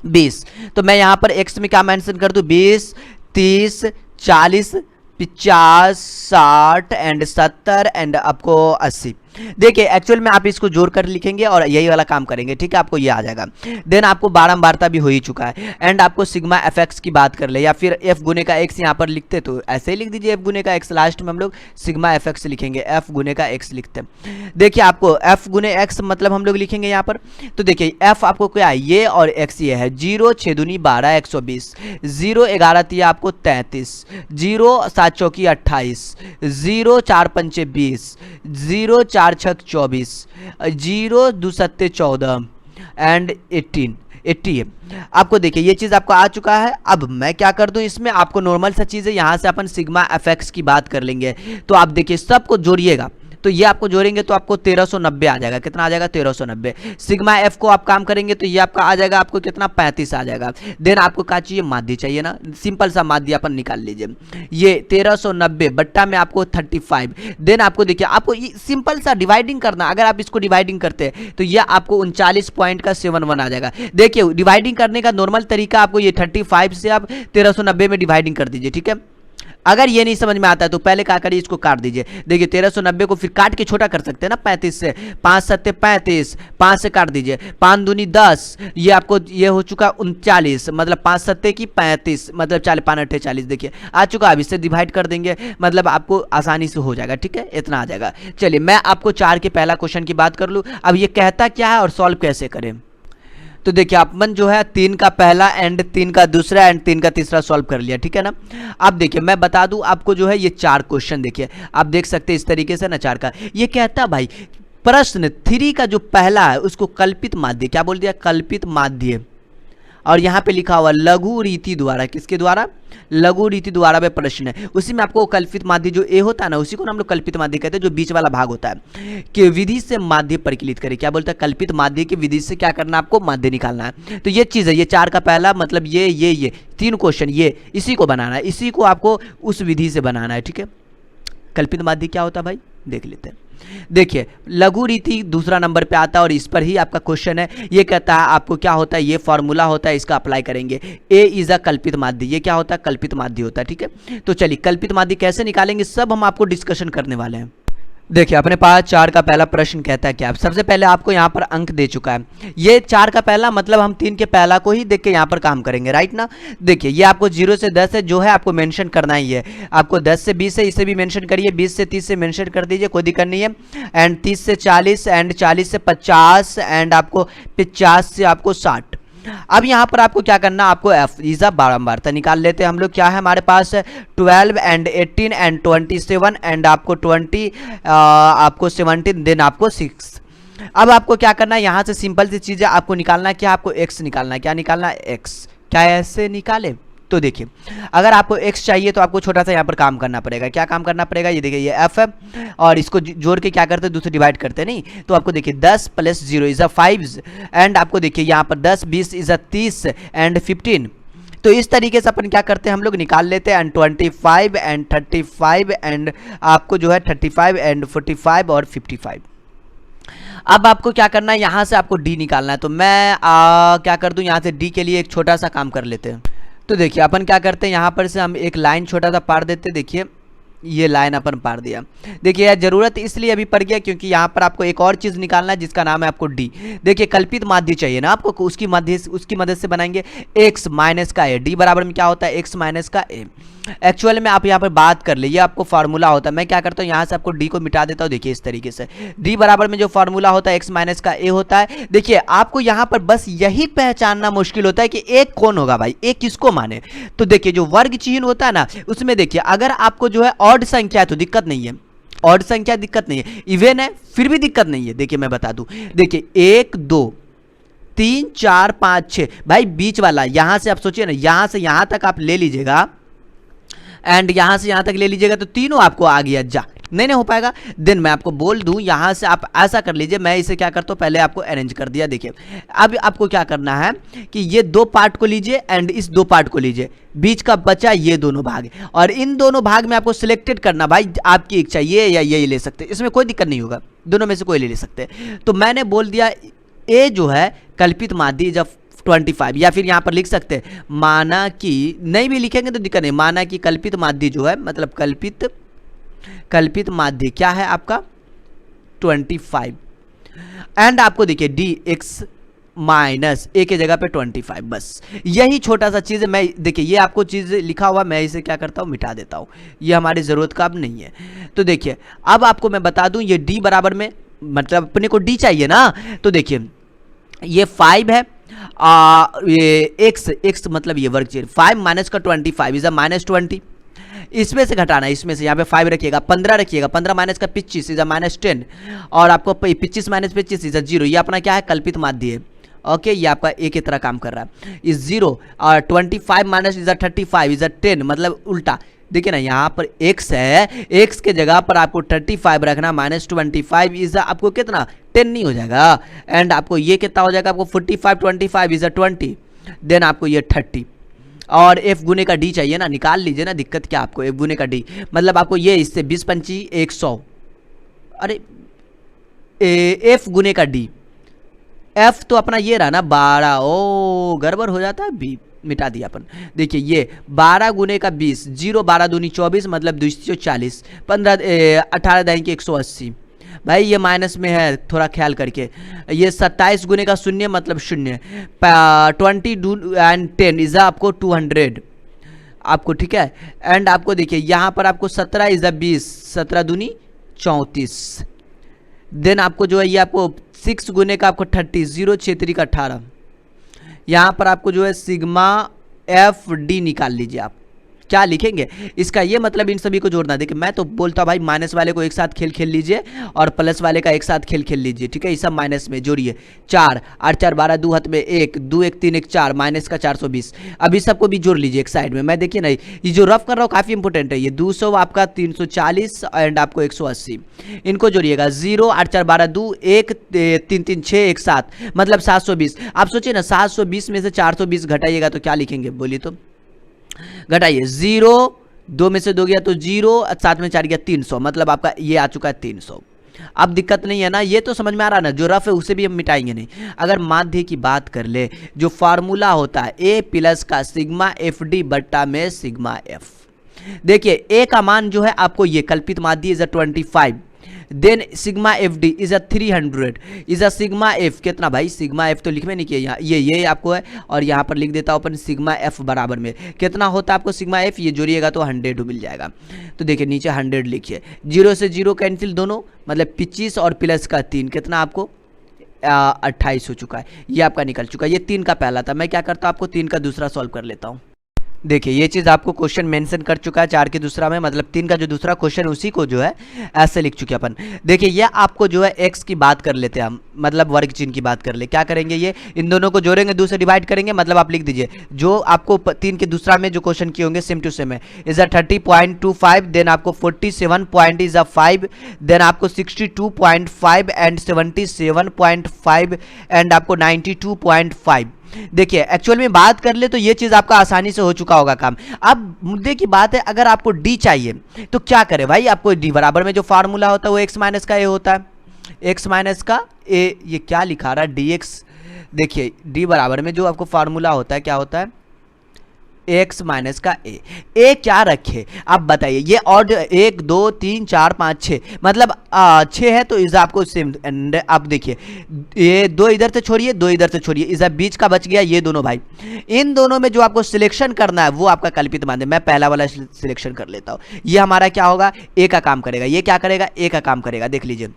20। तो मैं यहाँ पर एक्स में क्या मेंशन कर दूँ, 20 30 40 50 60 एंड 70 एंड आपको 80। देखिए एक्चुअल में आप इसको जोड़ कर लिखेंगे और यही वाला काम करेंगे, ठीक है, आपको ये आ जाएगा। देन आपको बारंबारता भी हो ही चुका है। एंड आपको सिग्मा एफ एक्स की बात कर ले, या फिर एफ गुने का एक्स यहाँ पर लिखते तो ऐसे ही लिख दीजिए, एफ गुने का एक्स, लास्ट में हम लोग सिग्मा एफ एक्स लिखेंगे, एफ गुने का एक्स लिखते हैं। देखिए आपको एफ गुने एक्स मतलब हम लोग लिखेंगे यहाँ पर, तो देखिए एफ आपको क्या है, ये और एक्स ये है, 0 6 दूनी 12 120, 0 11 3 आपको 33, 0 7 चौकी 28, 0 4 पंचे 20, 0 4 6 24, 0 2 7 14 एंड 80 है। आपको देखिए ये चीज आपको आ चुका है। अब मैं क्या कर दूं, इसमें आपको नॉर्मल सा चीज है, यहां से अपन सिग्मा एफ एक्स की बात कर लेंगे। तो आप देखिए सबको जोड़िएगा, तो ये आपको जोड़ेंगे तो आपको 1390 आ जाएगा। कितना आ जाएगा 1390। सिग्मा एफ को आप काम करेंगे तो ये आपका आ जाएगा आपको कितना 35 आ जाएगा। देन आपको क्या चाहिए, माध्य चाहिए ना, सिंपल सा माध्य अपन निकाल लीजिए, ये 1390 बट्टा में आपको 35। देन आपको देखिए आपको सिंपल सा डिवाइडिंग करना, अगर आप इसको डिवाइडिंग करते हैं तो ये आपको 39.71 आ जाएगा। देखिए डिवाइडिंग करने का नॉर्मल तरीका आपको ये 35 से आप 1390 में डिवाइडिंग कर दीजिए, ठीक है। अगर ये नहीं समझ में आता है तो पहले क्या करिए, इसको काट दीजिए। देखिए 1390 को फिर काट के छोटा कर सकते हैं ना 35 से, 5 7 35, 5 से काट दीजिए, 5 दूनी 10, ये आपको ये हो चुका 39, मतलब 5 7 की 35, मतलब 40 5 8 40। देखिए आ चुका, अब इससे डिवाइड कर देंगे, मतलब आपको आसानी से हो जाएगा, ठीक है, इतना आ जाएगा। चलिए मैं आपको 4 के पहला क्वेश्चन की बात कर लूँ। अब ये कहता क्या है और सॉल्व कैसे करें, तो देखिए अपन जो है 3 का पहला एंड 3 का दूसरा एंड 3 का तीसरा सॉल्व कर लिया, ठीक है ना। अब देखिए मैं बता दूं आपको जो है ये 4 क्वेश्चन देखिए आप देख सकते हैं इस तरीके से ना 4 का। ये कहता भाई प्रश्न 3 का जो पहला है उसको कल्पित माध्य, क्या बोल दिया, कल्पित माध्य। और यहाँ पे लिखा हुआ लघु रीति द्वारा, किसके द्वारा? लघु रीति द्वारा में प्रश्न है। उसी में आपको कल्पित माध्य जो ए होता है ना, उसी को हम लोग कल्पित माध्य कहते हैं, जो बीच वाला भाग होता है कि विधि से माध्य परिकलित करें। क्या बोलता है? कल्पित माध्य की विधि से क्या करना है आपको? माध्य निकालना है। तो ये चीज़ है, ये 4 का पहला मतलब ये 3 क्वेश्चन ये इसी को बनाना है, इसी को आपको उस विधि से बनाना है। ठीक है, कल्पित माध्य क्या होता है भाई, देख लेते हैं। देखिए लघु रीति दूसरा नंबर पे आता है और इस पर ही आपका क्वेश्चन है। ये कहता है आपको क्या होता है, ये फॉर्मूला होता है, इसका अप्लाई करेंगे। ए इज अ कल्पित माध्य, ये क्या होता है? कल्पित माध्य होता है। ठीक है, तो चलिए कल्पित माध्य कैसे निकालेंगे सब हम आपको डिस्कशन करने वाले हैं। देखिए अपने पास 4 का पहला प्रश्न कहता है क्या? सबसे पहले आपको यहाँ पर अंक दे चुका है। ये 4 का पहला मतलब हम 3 के पहला को ही देख के यहाँ पर काम करेंगे, राइट ना। देखिए ये आपको 0 से 10 है, जो है आपको मेंशन करना ही है। आपको 10 से 20 है, इसे भी मेंशन करिए, 20 से 30 से मेंशन कर दीजिए, कोई दिक्कत नहीं है। एंड 30 से 40 एंड 40 से 50 एंड आपको 50 से आपको 60। अब यहाँ पर आपको क्या करना, आपको एफ इज़ा बारंबारता निकाल लेते हैं हम लोग। क्या है हमारे पास? 12 एंड 18 एंड 27 एंड आपको 20 आपको 17 देन आपको 6। अब आपको क्या करना है, यहाँ से सिंपल सी चीज़ है, आपको निकालना है क्या? आपको एक्स निकालना है। क्या निकालना है? एक्स। क्या ऐसे निकाले? तो देखिए अगर आपको x चाहिए तो आपको छोटा सा यहाँ पर काम करना पड़ेगा। क्या काम करना पड़ेगा? ये देखिए ये f है और इसको जोड़ के क्या करते हैं? दूसरे डिवाइड करते हैं, नहीं तो आपको देखिए 10 + 0 इज़ 5 एंड आपको देखिए यहाँ पर 10 20 इज़ 30 एंड 15। तो इस तरीके से अपन क्या करते हैं, हम लोग निकाल लेते हैं। एंड 25 एंड 35 एंड आपको जो है 35 एंड 45 और 55। अब आपको क्या करना है, यहाँ से आपको d निकालना है। तो मैं क्या कर दूँ, यहाँ से d के लिए एक छोटा सा काम कर लेते हैं। तो देखिए अपन क्या करते हैं, यहाँ पर से हम एक लाइन छोटा सा पार देते हैं। देखिए ये लाइन अपन पार दिया। देखिए यार ज़रूरत इसलिए अभी पड़ गया क्योंकि यहाँ पर आपको एक और चीज़ निकालना है जिसका नाम है आपको डी। देखिए कल्पित माध्य चाहिए ना आपको, उसकी मदद से बनाएंगे x माइनस का ए। डी बराबर में क्या होता है? x माइनस का ए। एक्चुअल में आप यहाँ पर बात कर लीजिए, आपको फार्मूला होता है। मैं क्या करता हूँ, यहाँ से आपको डी को मिटा देता हूँ। देखिए इस तरीके से डी बराबर में जो फार्मूला होता है x माइनस का ए होता है। देखिए आपको यहाँ पर बस यही पहचानना मुश्किल होता है कि एक कौन होगा भाई, एक किसको माने। तो देखिए जो वर्ग चिन्ह होता है ना, उसमें देखिए अगर आपको जो है ऑड संख्या है तो दिक्कत नहीं है, ऑड संख्या दिक्कत नहीं है, इवन है फिर भी दिक्कत नहीं है। देखिए मैं बता दूं, देखिए 1 2 3 4 5 6 भाई बीच वाला यहां से आप सोचिए ना, यहां से यहां तक आप ले लीजिएगा एंड यहां से यहां तक ले लीजिएगा तो तीनों आपको आ गया जा, नहीं हो पाएगा। देन मैं आपको बोल दूं, यहां से आप ऐसा कर लीजिए, मैं इसे क्या करता हूं पहले आपको अरेंज कर दिया। देखिए अब आपको क्या करना है कि ये 2 पार्ट को लीजिए एंड इस 2 पार्ट को लीजिए, बीच का बचा ये दोनों भाग, और इन दोनों भाग में आपको सिलेक्टेड करना भाई आपकी इच्छा, ये या ये ले सकते, इसमें कोई दिक्कत नहीं होगा, दोनों में से कोई ले सकते। तो मैंने बोल दिया ए जो है कल्पित माध्य जब 25, या फिर यहाँ पर लिख सकते हैं माना कि, नहीं भी लिखेंगे तो दिक्कत नहीं, माना कि कल्पित माध्य जो है मतलब कल्पित माध्य क्या है आपका 25 एंड आपको देखिए डी एक्स माइनस ए के जगह पे 25, बस यही छोटा सा चीज़ है। मैं देखिए ये आपको चीज़ लिखा हुआ, मैं इसे क्या करता हूँ मिटा देता हूँ, ये हमारी ज़रूरत का अब नहीं है। तो देखिए अब आपको मैं बता दूँ, ये डी बराबर में मतलब अपने को डी चाहिए ना, तो देखिए ये 5 है, ये x मतलब ये वर्ग चीज 5 माइनस का 25 इज -20, इसमें से घटाना, इसमें से यहाँ पे 5 रखिएगा, 15 रखिएगा, 15 माइनस का 25 इज -10 और आपको 25 माइनस 25 इज 0। ये अपना क्या है कल्पित माध्य है, ओके ये आपका ए की तरह काम कर रहा है, इज 0 और 25 माइनस इज 35 इज 10, मतलब उल्टा। देखिए ना यहाँ पर x है, x के जगह पर आपको 35 रखना, -25 इज आपको कितना 10 नहीं हो जाएगा, एंड आपको ये कितना हो जाएगा आपको 45 25 इज 20, देन आपको ये 30 और f गुने का d चाहिए ना, निकाल लीजिए ना, दिक्कत क्या आपको f गुने का d मतलब आपको ये इससे 20 25 100, अरे f गुने का d, f तो अपना ये रहा ना 12, ओ गड़बड़ हो जाता है, b मिटा दिया अपन। देखिए ये 12 गुने का 20, 0 12 दूनी 24 मतलब 240, 15 18 दाएं की 180, भाई ये माइनस में है थोड़ा ख्याल करके। ये 27 गुने का 0 मतलब 0, 20 एंड 10 इज आपको 200 आपको, ठीक है। एंड आपको देखिए यहाँ पर आपको 17 इज 20, 17 दूनी 34, देन आपको जो है ये आपको 6 गुने का आपको 30, 0 6 का 18, यहाँ पर आपको जो है सिग्मा एफ डी निकाल लीजिए आप, क्या लिखेंगे, इसका ये मतलब इन सभी को जोड़ना। देखिए मैं तो बोलता भाई माइनस वाले को एक साथ खेल लीजिए और प्लस वाले का एक साथ खेल लीजिए, ठीक है। ये सब माइनस में जोड़िए, 4 8 4 12, 2 हाथ में 1, 2 1 3 1 4, माइनस का 420। अभी सबको भी जोड़ लीजिए एक साइड में। मैं देखिए नहीं, ये जो रफ कर रहा हूँ काफ़ी इंपॉर्टेंट है। ये 200 आपका 340 एंड आपको 180, इनको जोड़िएगा। 0 8 4 12, 2 1 3 3 6 1 7, मतलब 720। आप सोचिए ना, 720 में से 420 घटाइएगा तो क्या लिखेंगे, बोलिए तो, घटाइए। 0 2 में से 2 गया तो 0, 7 में 4 गया 300, मतलब आपका ये आ चुका है 300। अब दिक्कत नहीं है ना, ये तो समझ में आ रहा ना, जो रफ है उसे भी हम मिटाएंगे नहीं। अगर माध्य की बात कर ले, जो फार्मूला होता है ए प्लस का सिग्मा एफ डी बट्टा में सिग्मा एफ। देखिए ए का मान जो है आपको ये कल्पित माध्य is 25, then sigma F D is 300, is sigma F कितना भाई, सिग्मा एफ तो लिख में नहीं किया यहाँ, ये आपको है, और यहाँ पर लिख देता हूँ अपन सिग्मा एफ बराबर में कितना होता है आपको सिग्मा एफ, ये जोड़िएगा तो 100 मिल जाएगा। तो देखिए नीचे 100 लिखिए, 0 से 0 कैंसिल दोनों, मतलब 25 और प्लस का 3 कितना आपको 28 हो चुका है, ये आपका निकल चुका है। ये 3 का पहला था, मैं क्या करता हूँ आपको 3 का दूसरा सॉल्व कर लेता हूँ। देखिए ये चीज़ आपको क्वेश्चन मेंशन कर चुका है 4 के दूसरा में, मतलब 3 का जो दूसरा क्वेश्चन उसी को जो है ऐसे लिख चुके अपन। देखिए ये आपको जो है x की बात कर लेते हैं हम, मतलब वर्ग चिन्ह की बात कर ले। क्या करेंगे, ये इन दोनों को जोड़ेंगे, 2 से डिवाइड करेंगे, मतलब आप लिख दीजिए जो आपको 3 के दूसरा में जो क्वेश्चन किए होंगे सेम टू सेम है। इज 30.25, देन आपको 47.5, देन आपको 62.5 एंड 77.5 एंड आपको 92.5। देखिए एक्चुअल में बात कर ले तो ये चीज आपका आसानी से हो चुका होगा काम। अब मुद्दे की बात है, अगर आपको डी चाहिए तो क्या करें भाई, आपको डी बराबर में जो फार्मूला होता है वो x माइनस का ए होता है, x माइनस का ए। ये क्या लिखा रहा है dx, देखिए डी बराबर में जो आपको फार्मूला होता है क्या होता है, x माइनस का ए क्या रखे आप बताइए। ये ऑड 1 2 3 4 5 6, मतलब 6 है तो इज आपको सेम। आप देखिए ये 2 इधर से छोड़िए, 2 इधर से छोड़िए, इज बीच का बच गया ये दोनों भाई। इन दोनों में जो आपको सिलेक्शन करना है वो आपका कल्पित माध्य, मैं पहला वाला सिलेक्शन कर लेता हूं। ये हमारा क्या होगा, ए का काम करेगा, ये क्या करेगा, ए का काम करेगा। देख लीजिए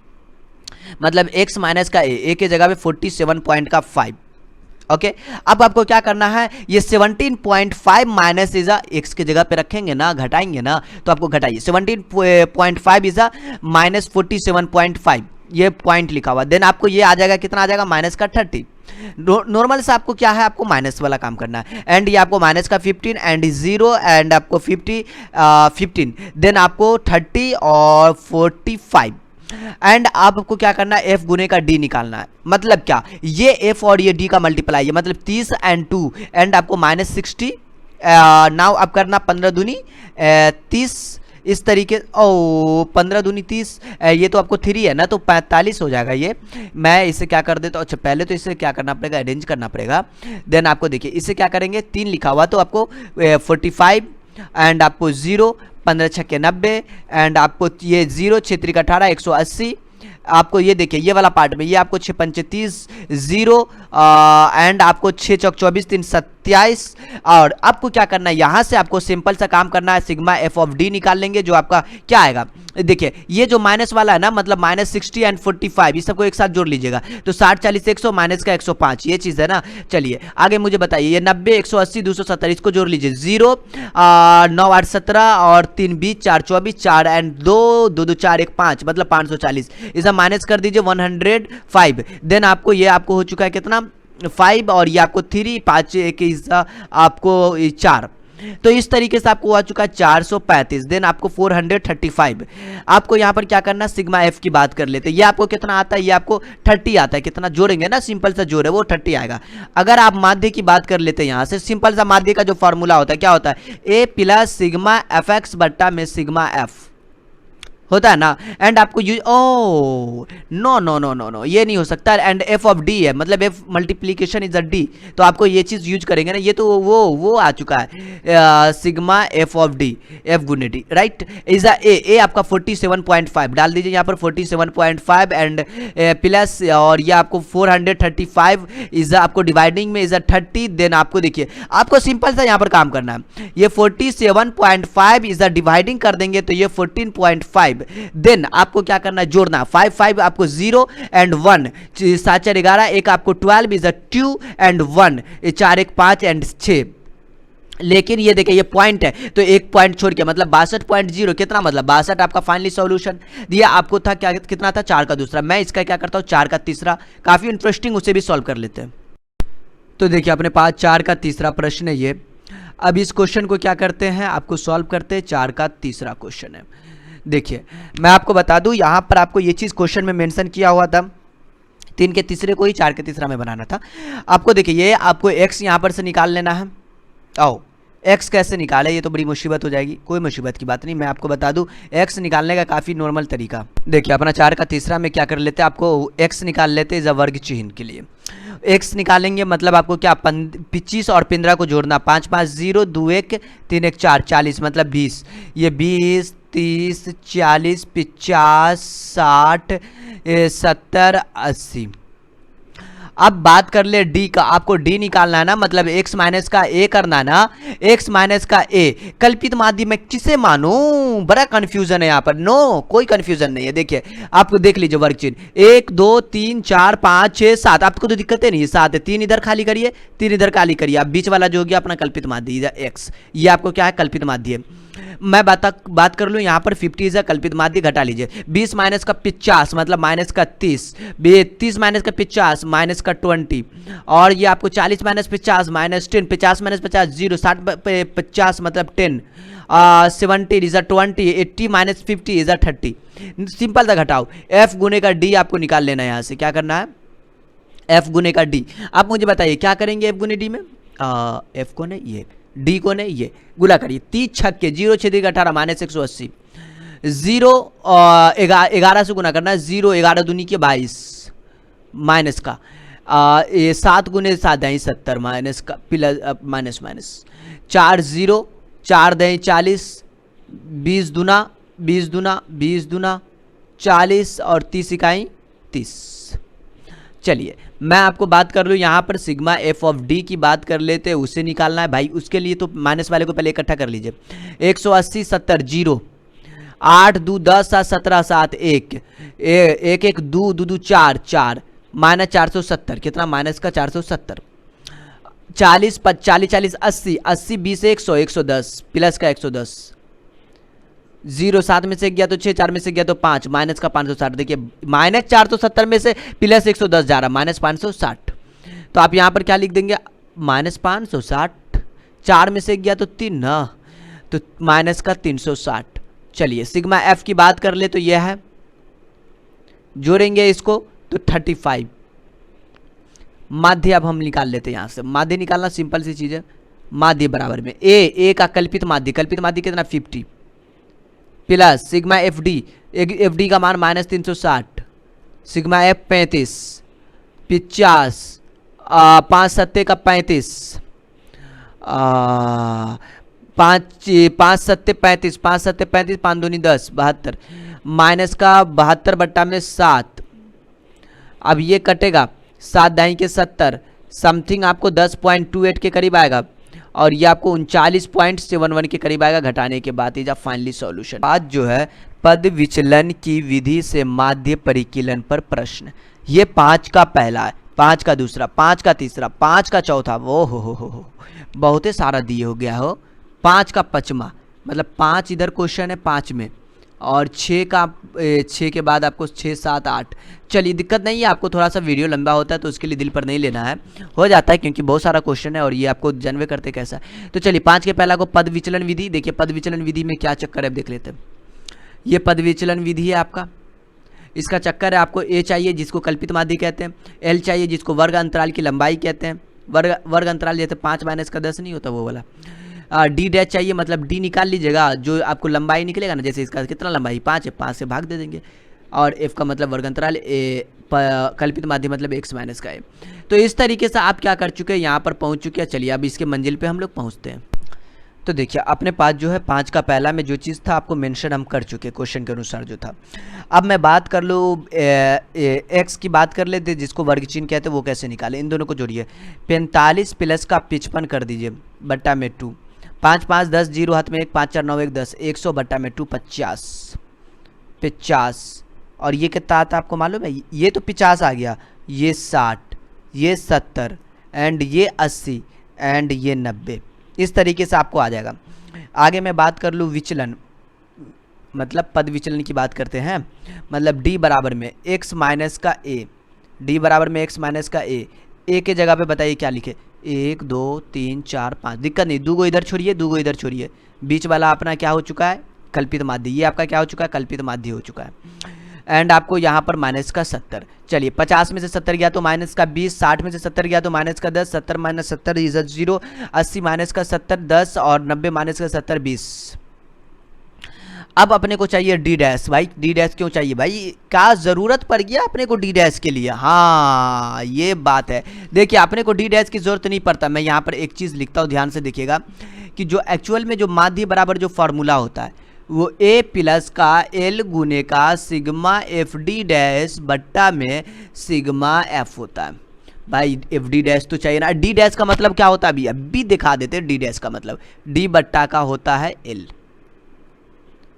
मतलब x माइनस का ए के जगह पे 47.5। ओके अब आपको क्या करना है, ये 17.5 माइनस इज एक्स की जगह पे रखेंगे ना, घटाएंगे ना, तो आपको घटाइए 17.5 इज माइनस 47.5, ये पॉइंट लिखा हुआ। देन आपको ये आ जाएगा, कितना आ जाएगा, माइनस का 30। नॉर्मल से आपको क्या है, आपको माइनस वाला काम करना है। एंड ये आपको माइनस का 15 एंड 0 एंड आपको 15, देन आपको 30 और 45 एंड आपको क्या करना है, एफ गुने का डी निकालना है। मतलब क्या, ये एफ और ये डी का मल्टीप्लाई है, मतलब 30 एंड 2 एंड आपको माइनस 60। नाउ आप करना 15 दूनी 30 इस तरीके, ओ 15 दूनी 30, ये तो आपको 3 है ना, तो 45 हो जाएगा। ये मैं इसे क्या कर देता हूँ, अच्छा पहले तो इसे क्या करना पड़ेगा, अरेंज करना पड़ेगा। देन आपको देखिए इसे क्या करेंगे, 3 लिखा हुआ तो आपको 45 एंड आपको 0, 15 छक्के 90 एंड आपको ये 0 6 3 18 180। आपको ये देखिए ये वाला पार्ट में ये आपको 6 5 30 0 एंड आपको 6 चौक 24 3 27। और आपको क्या करना है, यहाँ से आपको सिंपल सा काम करना है, सिग्मा एफ ऑफ डी निकाल लेंगे, जो आपका क्या आएगा। देखिए ये जो माइनस वाला है ना, मतलब माइनस 60 एंड 45, इस सबको एक साथ जोड़ लीजिएगा तो 60 40 100 माइनस का 105, ये चीज़ है ना। चलिए आगे मुझे बताइए, ये 90 180 270 इसको जोड़ लीजिए, 0 9 8 17 और 3 20 4 24 4 एंड 2 2 2 4 1 5, मतलब 540। इसे माइनस कर दीजिए 105। देन आपको ये आपको हो चुका है कितना, 5 और ये आपको 3 5 1 आपको 4, तो इस तरीके से आपको आ चुका है 435। देन आपको 435। आपको यहाँ पर क्या करना, सिग्मा एफ की बात कर लेते हैं। ये आपको कितना आता है, ये आपको 30 आता है। कितना जोड़ेंगे ना, सिंपल सा जोड़ है वो 30 आएगा। अगर आप माध्य की बात कर लेते हैं, यहाँ से सिंपल सा माध्य का जो फॉर्मूला होता है क्या होता है, A plus sigma F X बट्टा में सिग्मा एफ होता है ना। एंड आपको use, oh no no no no no, ये नहीं हो सकता। एंड एफ ऑफ डी है, मतलब F multiplication is a D, तो आपको ये चीज यूज करेंगे ना। ये तो वो आ चुका है sigma F of D, F गुने डी, राइट। इज अ ए आपका 47.5 डाल दीजिए यहाँ पर 47.5 एंड प्लस, और ये आपको 435 इज आपको डिवाइडिंग में इज अ 30। देन आपको देखिए आपको सिंपल सा यहाँ पर काम करना है, ये 47.5 इज अ डिवाइडिंग कर देंगे तो ये 14.5। देन आपको क्या करना है, जोड़ना 5 5 आपको 0 एंड 1, 7 4 11, एक आपको 12 इज अ 2 एंड 1, 4 1 5 एंड 6। लेकिन ये देखिए ये पॉइंट है तो एक पॉइंट छोड़ के मतलब 62.0 कितना मतलब 62 आपका फाइनली सॉल्यूशन दिया आपको था क्या कितना था 4 का दूसरा। मैं इसका क्या करता हूँ 4 का तीसरा, काफ़ी इंटरेस्टिंग, उसे भी सॉल्व कर लेते हैं। तो देखिए अपने पास 4 का तीसरा प्रश्न है ये। अब इस क्वेश्चन को क्या करते हैं आपको सॉल्व करते हैं। 4 का तीसरा क्वेश्चन है। देखिए मैं आपको बता दूं यहाँ पर आपको ये चीज़ क्वेश्चन में मेंशन किया हुआ था 3 के तीसरे को ही 4 के तीसरा में बनाना था आपको। देखिए ये आपको x यहाँ पर से निकाल लेना है। आओ x कैसे निकाले, ये तो बड़ी मुसीबत हो जाएगी। कोई मुसीबत की बात नहीं, मैं आपको बता दूं x निकालने का काफ़ी नॉर्मल तरीका। देखिए अपना 4 का तीसरा में क्या कर लेते हैं, आपको x निकाल लेते हैं वर्ग चिन्ह के लिए। x निकालेंगे मतलब आपको क्या 25 और 15 को जोड़ना, 5 5 0 2 1 3 1 4 40 मतलब 20। ये 20 30 40 50 60 70 80। अब बात कर ले d का, आपको d निकालना है ना, मतलब x माइनस का a करना है ना, x माइनस का a। कल्पित माध्य में किसे मानूं, बड़ा कंफ्यूजन है यहाँ पर। नो कोई कंफ्यूजन नहीं है। देखिए आपको देख लीजिए वर्ग चिन्ह 1 2 3 4 5 6 7, आपको तो दिक्कत नहीं है 7 है। 3 इधर खाली करिए 3 इधर खाली करिए, अब बीच वाला जो हो गया अपना कल्पित माध्य इधर x, ये आपको क्या है कल्पित माध्य। मैं बात कर लूँ यहाँ पर 50 है कल्पित माध्य, घटा लीजिए 20 माइनस का 50 मतलब माइनस का 30 30 माइनस का 50 माइनस का 20 और ये आपको 40 माइनस 50 माइनस 10 50 माइनस 50 0 60 50 मतलब 10 70 इज 20 80 माइनस 50 इज 30। सिंपल था घटाओ। f गुने का d आपको निकाल लेना है। यहाँ से क्या करना है f गुने का d। आप मुझे बताइए क्या करेंगे f गुने d में, f को नहीं ये d को नहीं ये गुला करिए 30 छक्के 0 6 18 माइनस 180 0 11 से गुना करना है 0 11 दूनी के 22 माइनस का ये 7 गुने 7 दही 70 माइनस का प्लस माइनस माइनस 4 0 4 दही 40 20 दूना 20 दूना 20 दूना 40 और 30 इकाई 30। चलिए मैं आपको बात कर लूँ यहाँ पर सिग्मा एफ ऑफ डी की बात कर लेते हैं, उसे निकालना है भाई। उसके लिए तो माइनस वाले को पहले इकट्ठा कर लीजिए 180 70 0 8 2 10 7 17 7 1 1 1 2 2 2 4 4 माइनस 470 कितना माइनस का 470 40 40 40 80 80 20 100 110 प्लस का 110 0 7 में से गया तो 6 4 में से गया तो 5 माइनस का 560। देखिए माइनस 470 में से प्लस 110 जा रहा माइनस 560, तो आप यहाँ पर क्या लिख देंगे माइनस 560। 4 में से गया तो 3 ना, तो माइनस का 360। चलिए सिग्मा एफ की बात कर ले तो यह है, जोड़ेंगे इसको तो 35। माध्य अब हम निकाल लेते हैं। यहाँ से माध्य निकालना सिंपल सी चीज़ है। माध्य बराबर में ए का कल्पित माध्य कितना 50 प्लस सिग्मा एफ डी का मान माइनस 360 सिग्मा एफ 35 50 5 सत्ते का 35 5 सत्ते 35 5 सत्ते 35 5 दूनी 10 72 माइनस का 72 बट्टा में 7। अब ये कटेगा 7 दाई के 70 समथिंग आपको 10.28 के करीब आएगा और ये आपको 39.71 के करीब आएगा घटाने के बाद। Is finally solution. आज जो है पद विचलन की विधि से माध्य परिकीलन पर प्रश्न, ये 5 का पहला है, 5 का दूसरा, 5 का तीसरा, 5 का चौथा, वो हो बहुत ही सारा दिए हो गया हो। 5 का पचमा मतलब 5 इधर क्वेश्चन है 5 में और 6 के बाद आपको 6 7 8। चलिए दिक्कत नहीं है, आपको थोड़ा सा वीडियो लंबा होता है तो उसके लिए दिल पर नहीं लेना है, हो जाता है क्योंकि बहुत सारा क्वेश्चन है और ये आपको जानवे करते कैसा है। तो चलिए 5 के पहला को पद विचलन विधि। देखिए पद विचलन विधि में क्या चक्कर है देख लेते हैं। ये पद विचलन विधि है आपका, इसका चक्कर है आपको ए चाहिए जिसको कल्पित माध्य कहते हैं, एल चाहिए जिसको वर्ग अंतराल की लंबाई कहते हैं। वर्ग अंतराल जैसे 5 माइनस का 10 नहीं होता वो वाला। डी डैश चाहिए मतलब डी निकाल लीजिएगा, जो आपको लंबाई निकलेगा ना, जैसे इसका कितना लंबाई 5 है 5 से भाग दे देंगे। और एफ का मतलब वर्ग अंतराल, कल्पित माध्य मतलब x माइनस का है। तो इस तरीके से आप क्या कर चुके हैं, यहाँ पर पहुँच चुके हैं। चलिए अब इसके मंजिल पे हम लोग पहुँचते हैं। तो देखिए अपने पास जो है 5 का पहला में जो चीज़ था आपको मेंशन हम कर चुके क्वेश्चन के अनुसार जो था। अब मैं बात कर लूँ x की बात कर लेते जिसको वर्ग चिन्ह कहते हैं, वो कैसे निकाले। इन दोनों को जोड़िए 45 प्लस का 55 कर दीजिए बट्टा में 2 5 5 10 0 हाथ में 1 5 4 9 1 10 100 बट्टा में 2 50 और ये कितना आता है आपको मालूम है, ये तो 50 आ गया, ये 60 ये 70 एंड ये 80 एंड ये 90। इस तरीके से आपको आ जाएगा। आगे मैं बात कर लूँ विचलन, मतलब पद विचलन की बात करते हैं। मतलब डी बराबर में एक्स माइनस का ए, डी बराबर में एक्स माइनस का ए के जगह पे बताइए क्या लिखे, 1 2 3 4 5, दिक्कत नहीं, दो गो इधर छोड़िए, दो गो इधर छोड़िए, बीच वाला अपना क्या हो चुका है, कल्पित माध्य, ये आपका क्या हो चुका है, कल्पित माध्य हो चुका है। एंड आपको यहाँ पर माइनस का 70, चलिए 50 में से 70 गया तो माइनस का 20, 60 में से 70 गया तो माइनस का 10, 70 माइनस 70 इज 0, 80 माइनस का 70 10 और 90 माइनस का 70 20। अब अपने को चाहिए डी डैश। भाई डी डैश क्यों चाहिए भाई, क्या ज़रूरत पड़ गया अपने को डी डैश के लिए, हाँ ये बात है। देखिए अपने को डी डैश की ज़रूरत नहीं पड़ता, मैं यहाँ पर एक चीज़ लिखता हूँ, ध्यान से देखिएगा कि जो एक्चुअल में जो माध्य बराबर जो फार्मूला होता है वो ए प्लस का एल गुने का सिग्मा एफ डी डैश बट्टा में सिग्मा एफ होता है। भाई एफ डी डैश तो चाहिए ना, डी डैश का मतलब क्या होता है अभी दिखा देते हैं। डी डैश का मतलब डी बट्टा का होता है एल,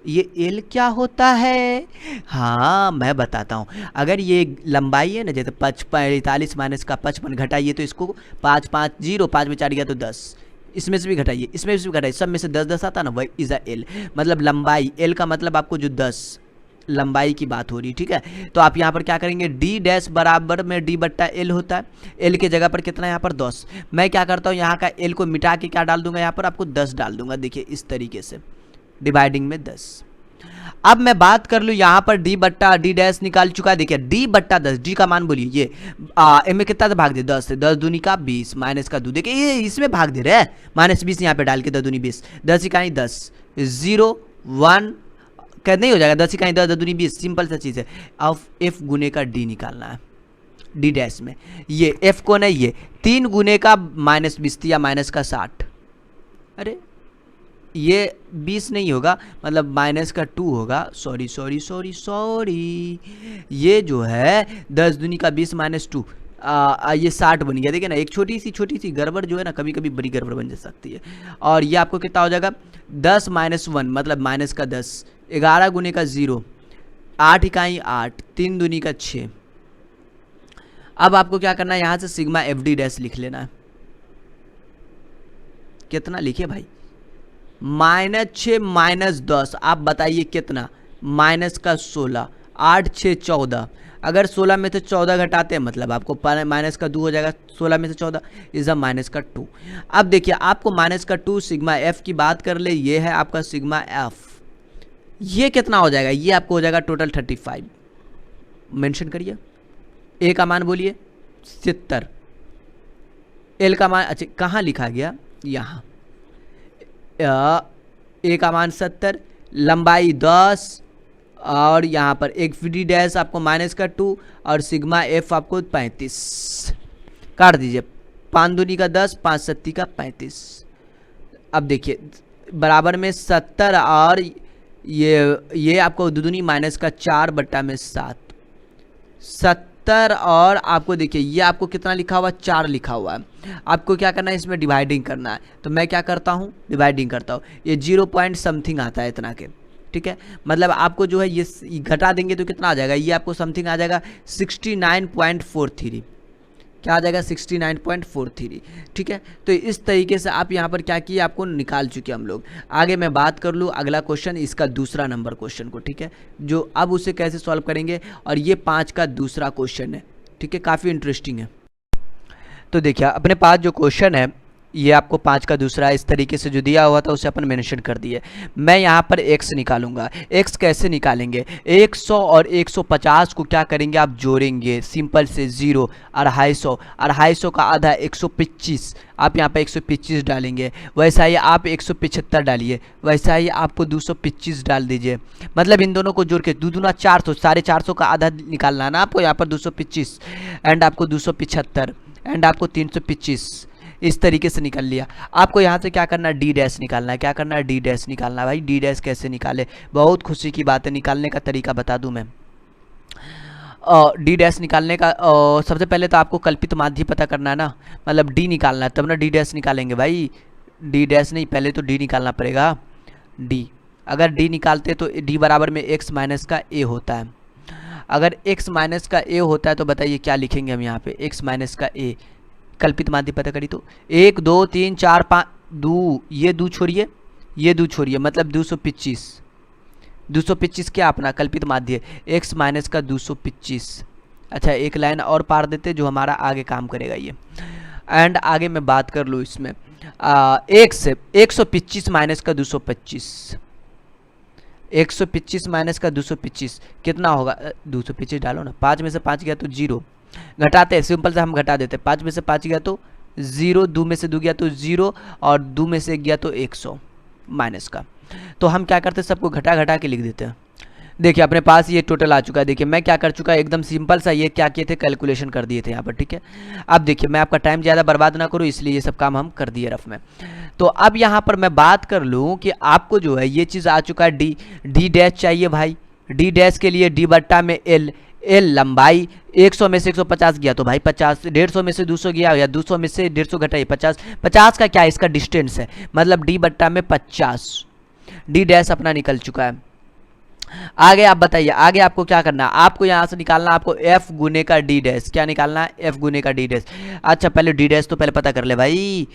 ये एल क्या होता है, हाँ मैं बताता हूँ। अगर ये लंबाई है ना, जैसे 45 माइनस का 55 घटाइए तो इसको 5 5 0, 5 में 4 गया तो 10, इसमें से भी घटाइए, इसमें से भी घटाइए, सब में से 10 10 आता ना, वही इज अ एल। मतलब लंबाई, एल का मतलब आपको जो 10 लंबाई की बात हो रही, ठीक है। तो आप यहाँ पर क्या करेंगे, डी डैश बराबर में डी बट्टा एल होता है, एल के जगह पर कितना यहाँ पर 10। मैं क्या करता हूँ, यहाँ का एल को मिटा के क्या डाल दूंगा, यहाँ पर आपको 10 डाल दूंगा। देखिए इस तरीके से डिवाइडिंग में 10। अब मैं बात कर लूँ यहाँ पर डी बट्टा डी डैश निकाल चुका है, देखिए डी बट्टा 10, डी का मान बोलिए ये एम में कितना था, भाग दे 10 से, 10 दूनी का 20 माइनस का 2, देखिए ये इसमें भाग दे रहे हैं, माइनस 20 यहाँ पे डाल के 10 दूनी 20, 10 इकाई 10 0 1 क्या नहीं हो जाएगा, 10 इकाई 10 10 दूनी 20, सिंपल सा चीज़ है। अब एफ गुने का डी निकालना है डी डैश में, ये एफ कौन है, ये 3 गुने का माइनस 20 या माइनस का 60, अरे ये 20 नहीं होगा, मतलब माइनस का 2 होगा, सॉरी सॉरी सॉरी सॉरी, ये जो है 10 दूनी का 20 माइनस 2, ये 60 बन गया। देखिए ना, एक छोटी सी गड़बड़ जो है ना, कभी कभी बड़ी गड़बड़ बन जा सकती है। और ये आपको कितना हो जाएगा, 10 माइनस 1 मतलब माइनस का 10, 11 गुने का 0, 8 इकाई 8, 3 दूनी का 6। अब आपको क्या करना है, यहाँ से सिग्मा एफ डी डैश लिख लेना है। कितना लिखे भाई, -6 -10, आप बताइए कितना, माइनस का 16, 8 6 14, अगर 16 में से 14 घटाते हैं मतलब आपको माइनस का 2 हो जाएगा, 16 में से 14 इज अ माइनस का 2। अब देखिए आपको माइनस का 2 सिग्मा एफ की बात कर ले, ये है आपका सिग्मा एफ, ये कितना हो जाएगा, ये आपको हो जाएगा टोटल 35। मेंशन करिए, ए का मान बोलिए 70, एल का मान, अच्छा कहाँ लिखा गया, यहाँ ए का मान 70, लंबाई 10 और यहाँ पर एक डी डैश आपको माइनस का 2 और सिग्मा एफ आपको 35, काट दीजिए, 5 दूनी का 10, 5 सत्ती का 35। अब देखिए बराबर में 70 और ये आपको दूनी माइनस का 4 बट्टा में 7, 70 और आपको देखिए ये आपको कितना लिखा हुआ, 4 लिखा हुआ है। आपको क्या करना है, इसमें डिवाइडिंग करना है, तो मैं क्या करता हूँ, डिवाइडिंग करता हूँ, ये 0 पॉइंट समथिंग आता है इतना के, ठीक है। मतलब आपको जो है ये घटा देंगे तो कितना आ जाएगा, ये आपको समथिंग आ जाएगा 69.43, क्या आ जाएगा 69.43, ठीक है। तो इस तरीके से आप यहाँ पर क्या किए, आपको निकाल चुके हम लोग। आगे मैं बात कर लूँ अगला क्वेश्चन, इसका दूसरा नंबर क्वेश्चन को, ठीक है, जो अब उसे कैसे सॉल्व करेंगे, और ये 5 का दूसरा क्वेश्चन है, ठीक है, काफ़ी इंटरेस्टिंग है। तो देखिए अपने पास जो क्वेश्चन है ये आपको 5 का दूसरा इस तरीके से जो दिया हुआ था उसे अपन मेंशन कर दिए। मैं यहाँ पर x निकालूंगा, x कैसे निकालेंगे, 100 और 150 को क्या करेंगे आप जोड़ेंगे, सिंपल से 0, 250, 250 का आधा 125, आप यहाँ पर 125 डालेंगे, वैसा ही आप 175 डालिए, वैसा ही आपको 225 डाल दीजिए। मतलब इन दोनों को जोड़ के 2 दूना 400, 450 का आधा निकालना ना आपको, यहाँ पर 225 एंड आपको 275 एंड आपको 325, इस तरीके से निकल लिया। आपको यहाँ से क्या करना है, डी डैश निकालना है, क्या करना है, डी डैश निकालना है। भाई डी डैश कैसे निकाले, बहुत खुशी की बात है, निकालने का तरीका बता दूं मैं। डी डैश निकालने का सबसे पहले तो आपको कल्पित माध्य पता करना है ना, मतलब डी निकालना है, तब ना डी डैश निकालेंगे। भाई डी डैश नहीं, पहले तो डी निकालना पड़ेगा, डी। अगर डी निकालते तो डी बराबर में x माइनस का a होता है। अगर x माइनस का a होता है तो बताइए क्या लिखेंगे हम यहाँ पे, x माइनस का a, कल्पित माध्य पता करी तो 1 2 3 4 5, ये दो छोड़िए, ये दो छोड़िए, मतलब 225। 225 क्या अपना कल्पित माध्य, x माइनस का 225। अच्छा एक लाइन और पार देते जो हमारा आगे काम करेगा ये। एंड आगे मैं बात कर लूँ इसमें एक से 125 माइनस का 225, 125 माइनस का 225 कितना होगा, 225 डालो ना, 5 में से 5 गया तो 0, घटाते हैं सिंपल से हम घटा देते हैं, 5 में से 5 गया तो 0, 2 में से 2 गया तो 0 और 2 में से 1 गया तो 100 माइनस का। तो हम क्या करते हैं सबको घटा घटा के लिख देते हैं। देखिए अपने पास ये टोटल आ चुका है। देखिए मैं क्या कर चुका है, एकदम सिंपल सा ये क्या किए थे, कैलकुलेशन कर दिए थे यहाँ पर, ठीक है। अब देखिए मैं आपका टाइम ज़्यादा बर्बाद ना करूँ इसलिए ये सब काम हम कर दिए रफ में। तो अब यहाँ पर मैं बात कर लूँ कि आपको जो है ये चीज़ आ चुका है, डी डैश चाहिए भाई। डी डैश के लिए डी बट्टा में एल, एल लंबाई 100 में से 150 गया तो भाई 50, 150 में से 200 गया या 200 में से 150 घटाइए 50, 50 का क्या है इसका डिस्टेंस है, मतलब डी बट्टा में 50, डी डैश अपना निकल चुका है। आगे आप बताइए आगे आपको क्या करना है, आपको यहाँ से निकालना आपको एफ गुने का डी डैश, क्या निकालना है, एफ गुने का डी डैश। अच्छा पहले डी डैश तो पहले पता कर ले भाई,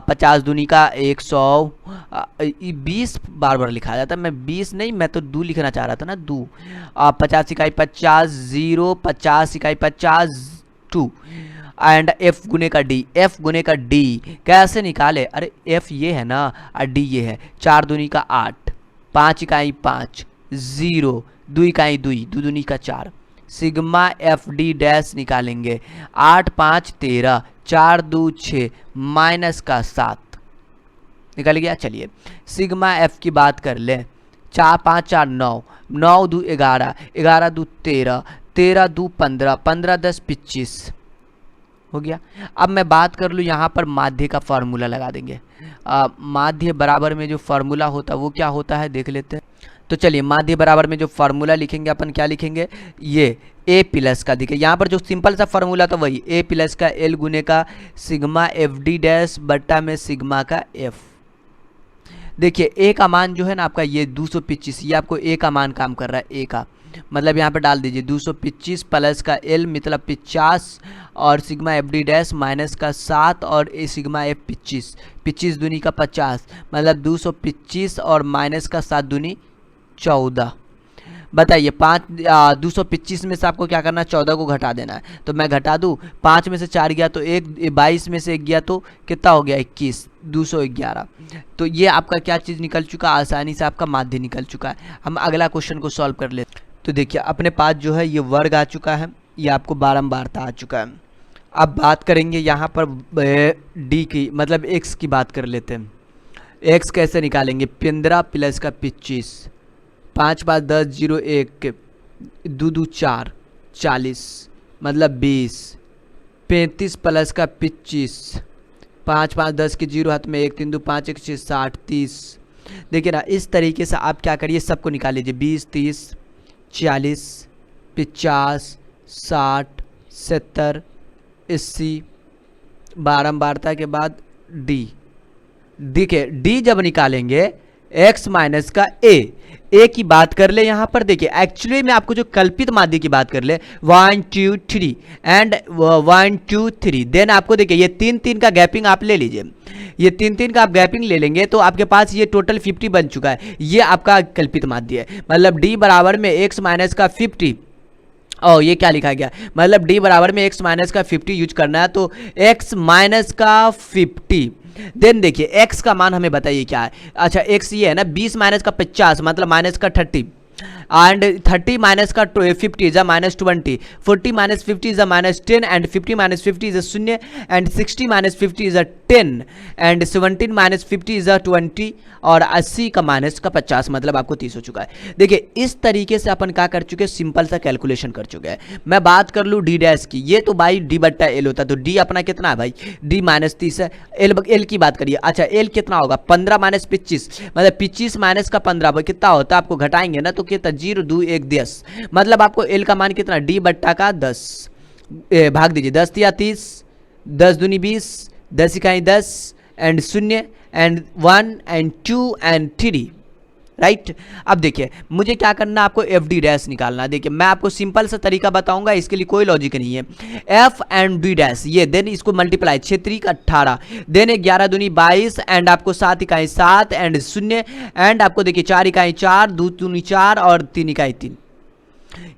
50 दूनी का 100, 20 बार बार लिखा जाता है, मैं 20 नहीं मैं तो 2 लिखना चाह रहा था ना, 2, 50 इकाई 50, 0 50 इकाई 50 2 एंड एफ गुने का डी, एफ गुने का डी कैसे निकाले, अरे एफ ये है ना और डी ये है, 4 दूनी का 8, 5 इकाई 5, 0 2 इकाई 2, 2 दूनी का 4, सिग्मा एफ डी डैश निकालेंगे, 8 5 13, 4 2 6 माइनस का 7 निकल गया। चलिए सिग्मा एफ की बात कर ले, 4 5 4 9, 9 2 11, 11 2 13, 13 2 15, 15 10 25 हो गया। अब मैं बात कर लूँ यहाँ पर माध्य का फार्मूला लगा देंगे। माध्य बराबर में जो फार्मूला होता है वो क्या होता है देख लेते हैं। तो चलिए माध्य बराबर में जो फार्मूला लिखेंगे अपन क्या लिखेंगे, ये ए प्लस का, देखिए यहाँ पर जो सिंपल सा फार्मूला था वही ए प्लस का एल गुने का सिग्मा एफ डी डैश बट्टा में सिग्मा का एफ। देखिए ए का मान जो है ना आपका ये 225, ये आपको ए का मान काम कर रहा है, ए का मतलब यहाँ पे डाल दीजिए 225 प्लस का एल मतलब 50 और sigma F D dash minus का 7 और ए सिग्मा एफ 25, 25 दूनी का 50 मतलब 225 और माइनस का 7 दूनी 14। बताइए 225 में से आपको क्या करना है, 14 को घटा देना है, तो मैं घटा दूँ, 5 में से 4 गया तो 1, 22 में से 1 गया तो कितना हो गया 21, 211। तो ये आपका क्या चीज़ निकल चुका, आसानी से आपका माध्य निकल चुका है। हम अगला क्वेश्चन को सॉल्व कर लेते। तो देखिए अपने पास जो है ये वर्ग आ चुका है, ये आपको बारंबारता आ चुका है। अब बात करेंगे यहाँ पर डी की मतलब एक्स की बात कर लेते हैं। एक्स कैसे निकालेंगे, 15 प्लस का 25, 5 5 10 0 1 2 2 4 40 मतलब 20, 35 प्लस का 25, 5 5 10 के 0 हाथ में 1 3 2 5 1 6 60 30। देखिए ना इस तरीके से आप क्या करिए सबको निकाल लीजिए, 20 30 40 50 60 70 80, बारंबारता के बाद डी। देखिए डी जब निकालेंगे x माइनस का ए की बात कर ले यहाँ पर। देखिए एक्चुअली में आपको जो कल्पित माध्य की बात कर ले 1 2 3 एंड 1 2 3, देन आपको देखिए ये 3 3 का गैपिंग आप ले लीजिए, ये 3 3 का आप गैपिंग ले लेंगे तो आपके पास ये टोटल 50 बन चुका है, ये आपका कल्पित माध्य है। मतलब डी बराबर में x माइनस का 50, और ये क्या लिखा गया, मतलब d बराबर में x माइनस का 50 यूज करना है, तो x माइनस का 50। देन देखिए x का मान हमें बताइए क्या है, अच्छा x ये है ना 20 माइनस का 50 मतलब माइनस का 30 एंड 30 माइनस का 50 is a minus 20, 40 minus 50 is a minus 10 and 50 minus 50 is a 0 and 60 minus 50 is a 10 and 17 minus 50 is a 20 और 80 का माइनस का 50 मतलब आपको 30 हो चुका है। देखिए इस तरीके से अपन क्या कर चुके हैं, सिंपल सा कैलकुलेशन कर चुके हैं। मैं बात कर लूँ डी डैश की, ये तो भाई डी बट्टा एल होता है, तो डी अपना कितना है भाई, डी माइनस 30 है। एल की बात करिए, अच्छा एल कितना होगा, 15 माइनस 25 मतलब 25 माइनस का 15 कितना होता है, आपको घटाएंगे ना तो कितना 0 2 1 10 मतलब आपको एल का मान कितना, डी बट्टा का 10 भाग दीजिए, 10 या 30, 10 दूनी 20, 10 इकाई 10 and 0 and 1 and 2 and 3 right. अब देखिए मुझे क्या करना है, आपको एफ डी डैश निकालना है। देखिए मैं आपको सिंपल सा तरीका बताऊंगा, इसके लिए कोई लॉजिक नहीं है। एफ एंड डी डैश ये, देन इसको मल्टीप्लाई 6 3 18, देन 11 दूनी 22 एंड आपको 7 इकाई 7 एंड 0 एंड आपको देखिए 4 इकाई 4 2 दूनी 4 और 3 इकाई 3।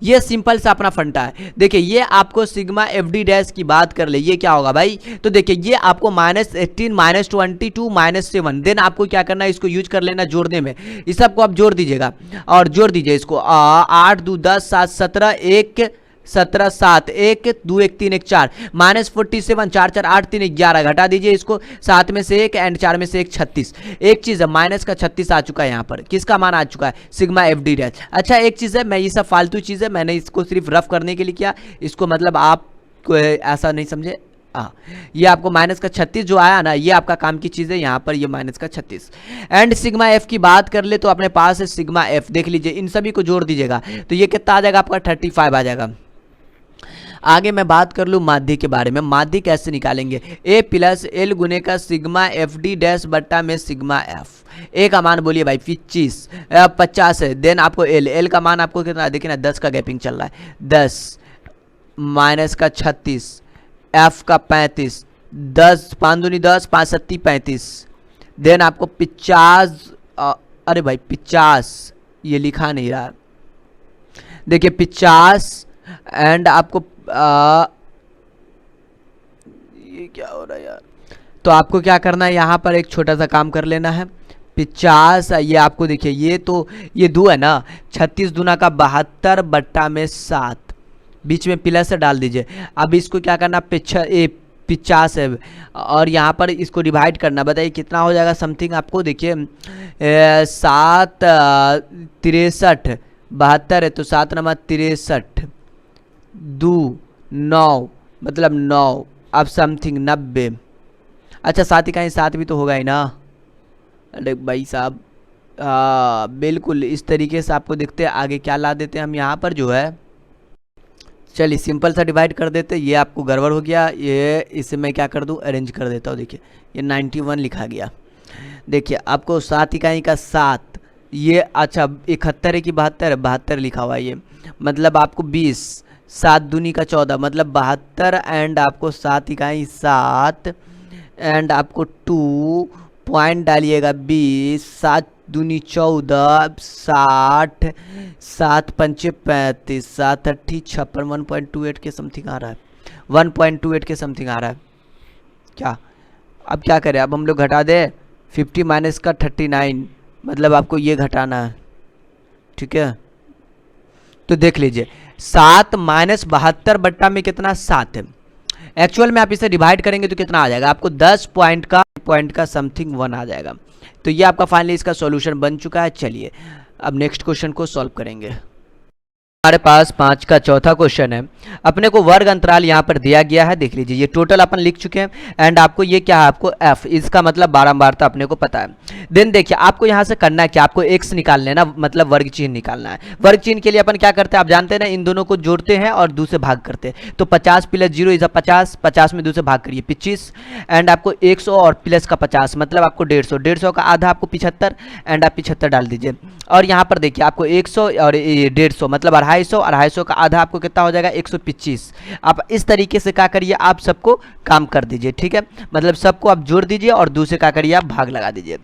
ये सिंपल सा अपना फंडा है। देखिए ये आपको सिग्मा एफ डी डैश की बात कर ले, ये क्या होगा भाई, तो देखिए ये आपको -18 -22 -7, देन आपको क्या करना है, इसको यूज कर लेना जोड़ने में। इस सबको आप जोड़ दीजिएगा और जोड़ दीजिए इसको 8 2 10 7 17 1 17 7 1 2 1 3 1 4 -47 4 4 8 3 11, घटा दीजिए इसको, 7 में से 1 एंड 4 में से 1 36। एक चीज़ है माइनस का 36 आ चुका है यहाँ पर, किसका मान आ चुका है, सिग्मा एफ डी डैश। अच्छा एक चीज़ है, मैं ये सब फालतू चीज़ है, मैंने इसको सिर्फ रफ करने के लिए किया, इसको मतलब आप ऐसा नहीं समझे। हाँ ये आपको माइनस का 36 जो आया ना, ये आपका काम की चीज़ है, यहाँ पर ये माइनस का 36। एंड सिग्मा एफ की बात कर ले तो अपने पास है सिग्मा एफ, देख लीजिए इन सभी को जोड़ दीजिएगा तो ये कितना आ जाएगा आपका 35 आ जाएगा। आगे मैं बात कर लूँ माध्य के बारे में, माध्य कैसे निकालेंगे, ए प्लस एल गुने का सिग्मा एफ डी डैश बट्टा में सिग्मा एफ। ए का मान बोलिए भाई 50 है, देन आपको एल का मान आपको कितना, देखिए ना 10 का गैपिंग चल रहा है, 10 माइनस का 36 एफ का 35, 10 5 दूनी 10 5 सत्ती 35, देन आपको 50 अरे भाई 50 ये लिखा नहीं रहा, देखिए 50 एंड आपको ये क्या हो रहा है यार, तो आपको क्या करना है, यहाँ पर एक छोटा सा काम कर लेना है। 50 ये आपको देखिए ये तो ये 2 है ना, 36 दूना का 72 बट्टा में 7, बीच में प्लस से डाल दीजिए। अब इसको क्या करना, 50 है और यहाँ पर इसको डिवाइड करना, बताइए कितना हो जाएगा समथिंग आपको, देखिए 7 63 72 है तो 7 नंबर 63 2 9 मतलब 9, अब समथिंग 90। अच्छा 7 इकाई 7 भी तो होगा ही ना, अरे भाई साहब बिल्कुल इस तरीके से आपको देखते हैं। आगे क्या ला देते हैं हम यहाँ पर जो है, चलिए सिंपल सा डिवाइड कर देते, ये आपको गड़बड़ हो गया, ये इसे मैं क्या कर दूँ अरेंज कर देता हूँ। देखिए ये 91 लिखा गया, देखिए आपको 7 इकाई का 7 ये, अच्छा 71 है कि 72 72 लिखा हुआ है ये, मतलब आपको 20 7 दूनी का 14 मतलब 72 एंड आपको 7 इकाई 7 एंड आपको 2 पॉइंट डालिएगा 20 7 दूनी 14 60 7 पंचे 35 7 अट्ठी 56 1.28 के समथिंग आ रहा है, 1.28 के समथिंग आ रहा है क्या। अब क्या करें, अब हम लोग घटा दें 50 माइनस का 39, मतलब आपको ये घटाना है, ठीक है। तो देख लीजिए 7 माइनस 72 बट्टा में कितना 7 है, एक्चुअल में आप इसे डिवाइड करेंगे तो कितना आ जाएगा आपको 10 पॉइंट का समथिंग 1 आ जाएगा। तो ये आपका फाइनली इसका सॉल्यूशन बन चुका है। चलिए अब नेक्स्ट क्वेश्चन को सॉल्व करेंगे। हमारे पास 5 का चौथा क्वेश्चन है, अपने को वर्ग अंतराल यहाँ पर दिया गया है, देख लीजिए ये टोटल अपन लिख चुके हैं एंड आपको ये क्या है, आपको f, इसका मतलब बारंबारता अपने को पता है। देन देखिए आपको यहाँ से करना है क्या, आपको x निकाल लेना, मतलब वर्ग चिन्ह निकालना है। वर्ग चिन्ह के लिए अपन क्या करते हैं, आप जानते हैं ना, इन दोनों को जोड़ते हैं और 2 से भाग करते हैं। तो 50 प्लस 0 इज 50, 50 में 2 से भाग करिए 25 एंड आपको 100 और प्लस का 50 मतलब आपको 150, 150 का आधा आपको 75 एंड आप 75 डाल दीजिए। और यहाँ पर देखिए आपको 100 और 150 मतलब 250 का आधा आपको कितना हो जाएगा 125। आप इस तरीके से क्या करिए, आप सबको काम कर दीजिए, ठीक है, मतलब सबको आप जोड़ दीजिए और दूसरे क्या करिए आप भाग लगा दीजिए,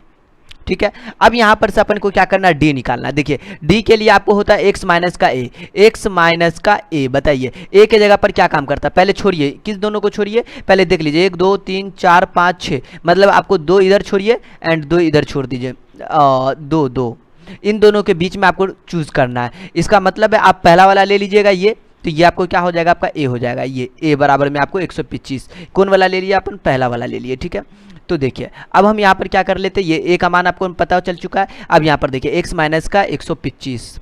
ठीक है। अब यहाँ पर से अपन को क्या करना है, डी निकालना है। देखिए डी के लिए आपको होता है x माइनस का a, x माइनस का a, बताइए a के जगह पर क्या काम करता है, पहले छोड़िए, किस दोनों को छोड़िए, पहले देख लीजिए 1 2 3 4 5 6, मतलब आपको 2 इधर छोड़िए एंड 2 इधर छोड़ दीजिए, 2 2 इन दोनों के बीच में आपको चूज करना है। इसका मतलब है आप पहला वाला ले लीजिएगा ये, तो ये आपको क्या हो जाएगा, आपका a हो जाएगा, ये a बराबर में आपको 125, कौन वाला ले लिया अपन, पहला वाला ले लिए, ठीक है। तो देखिए अब हम यहाँ पर क्या कर लेते हैं, ये a का मान आपको पता चल चुका है। अब यहाँ पर देखिए x माइनस का 125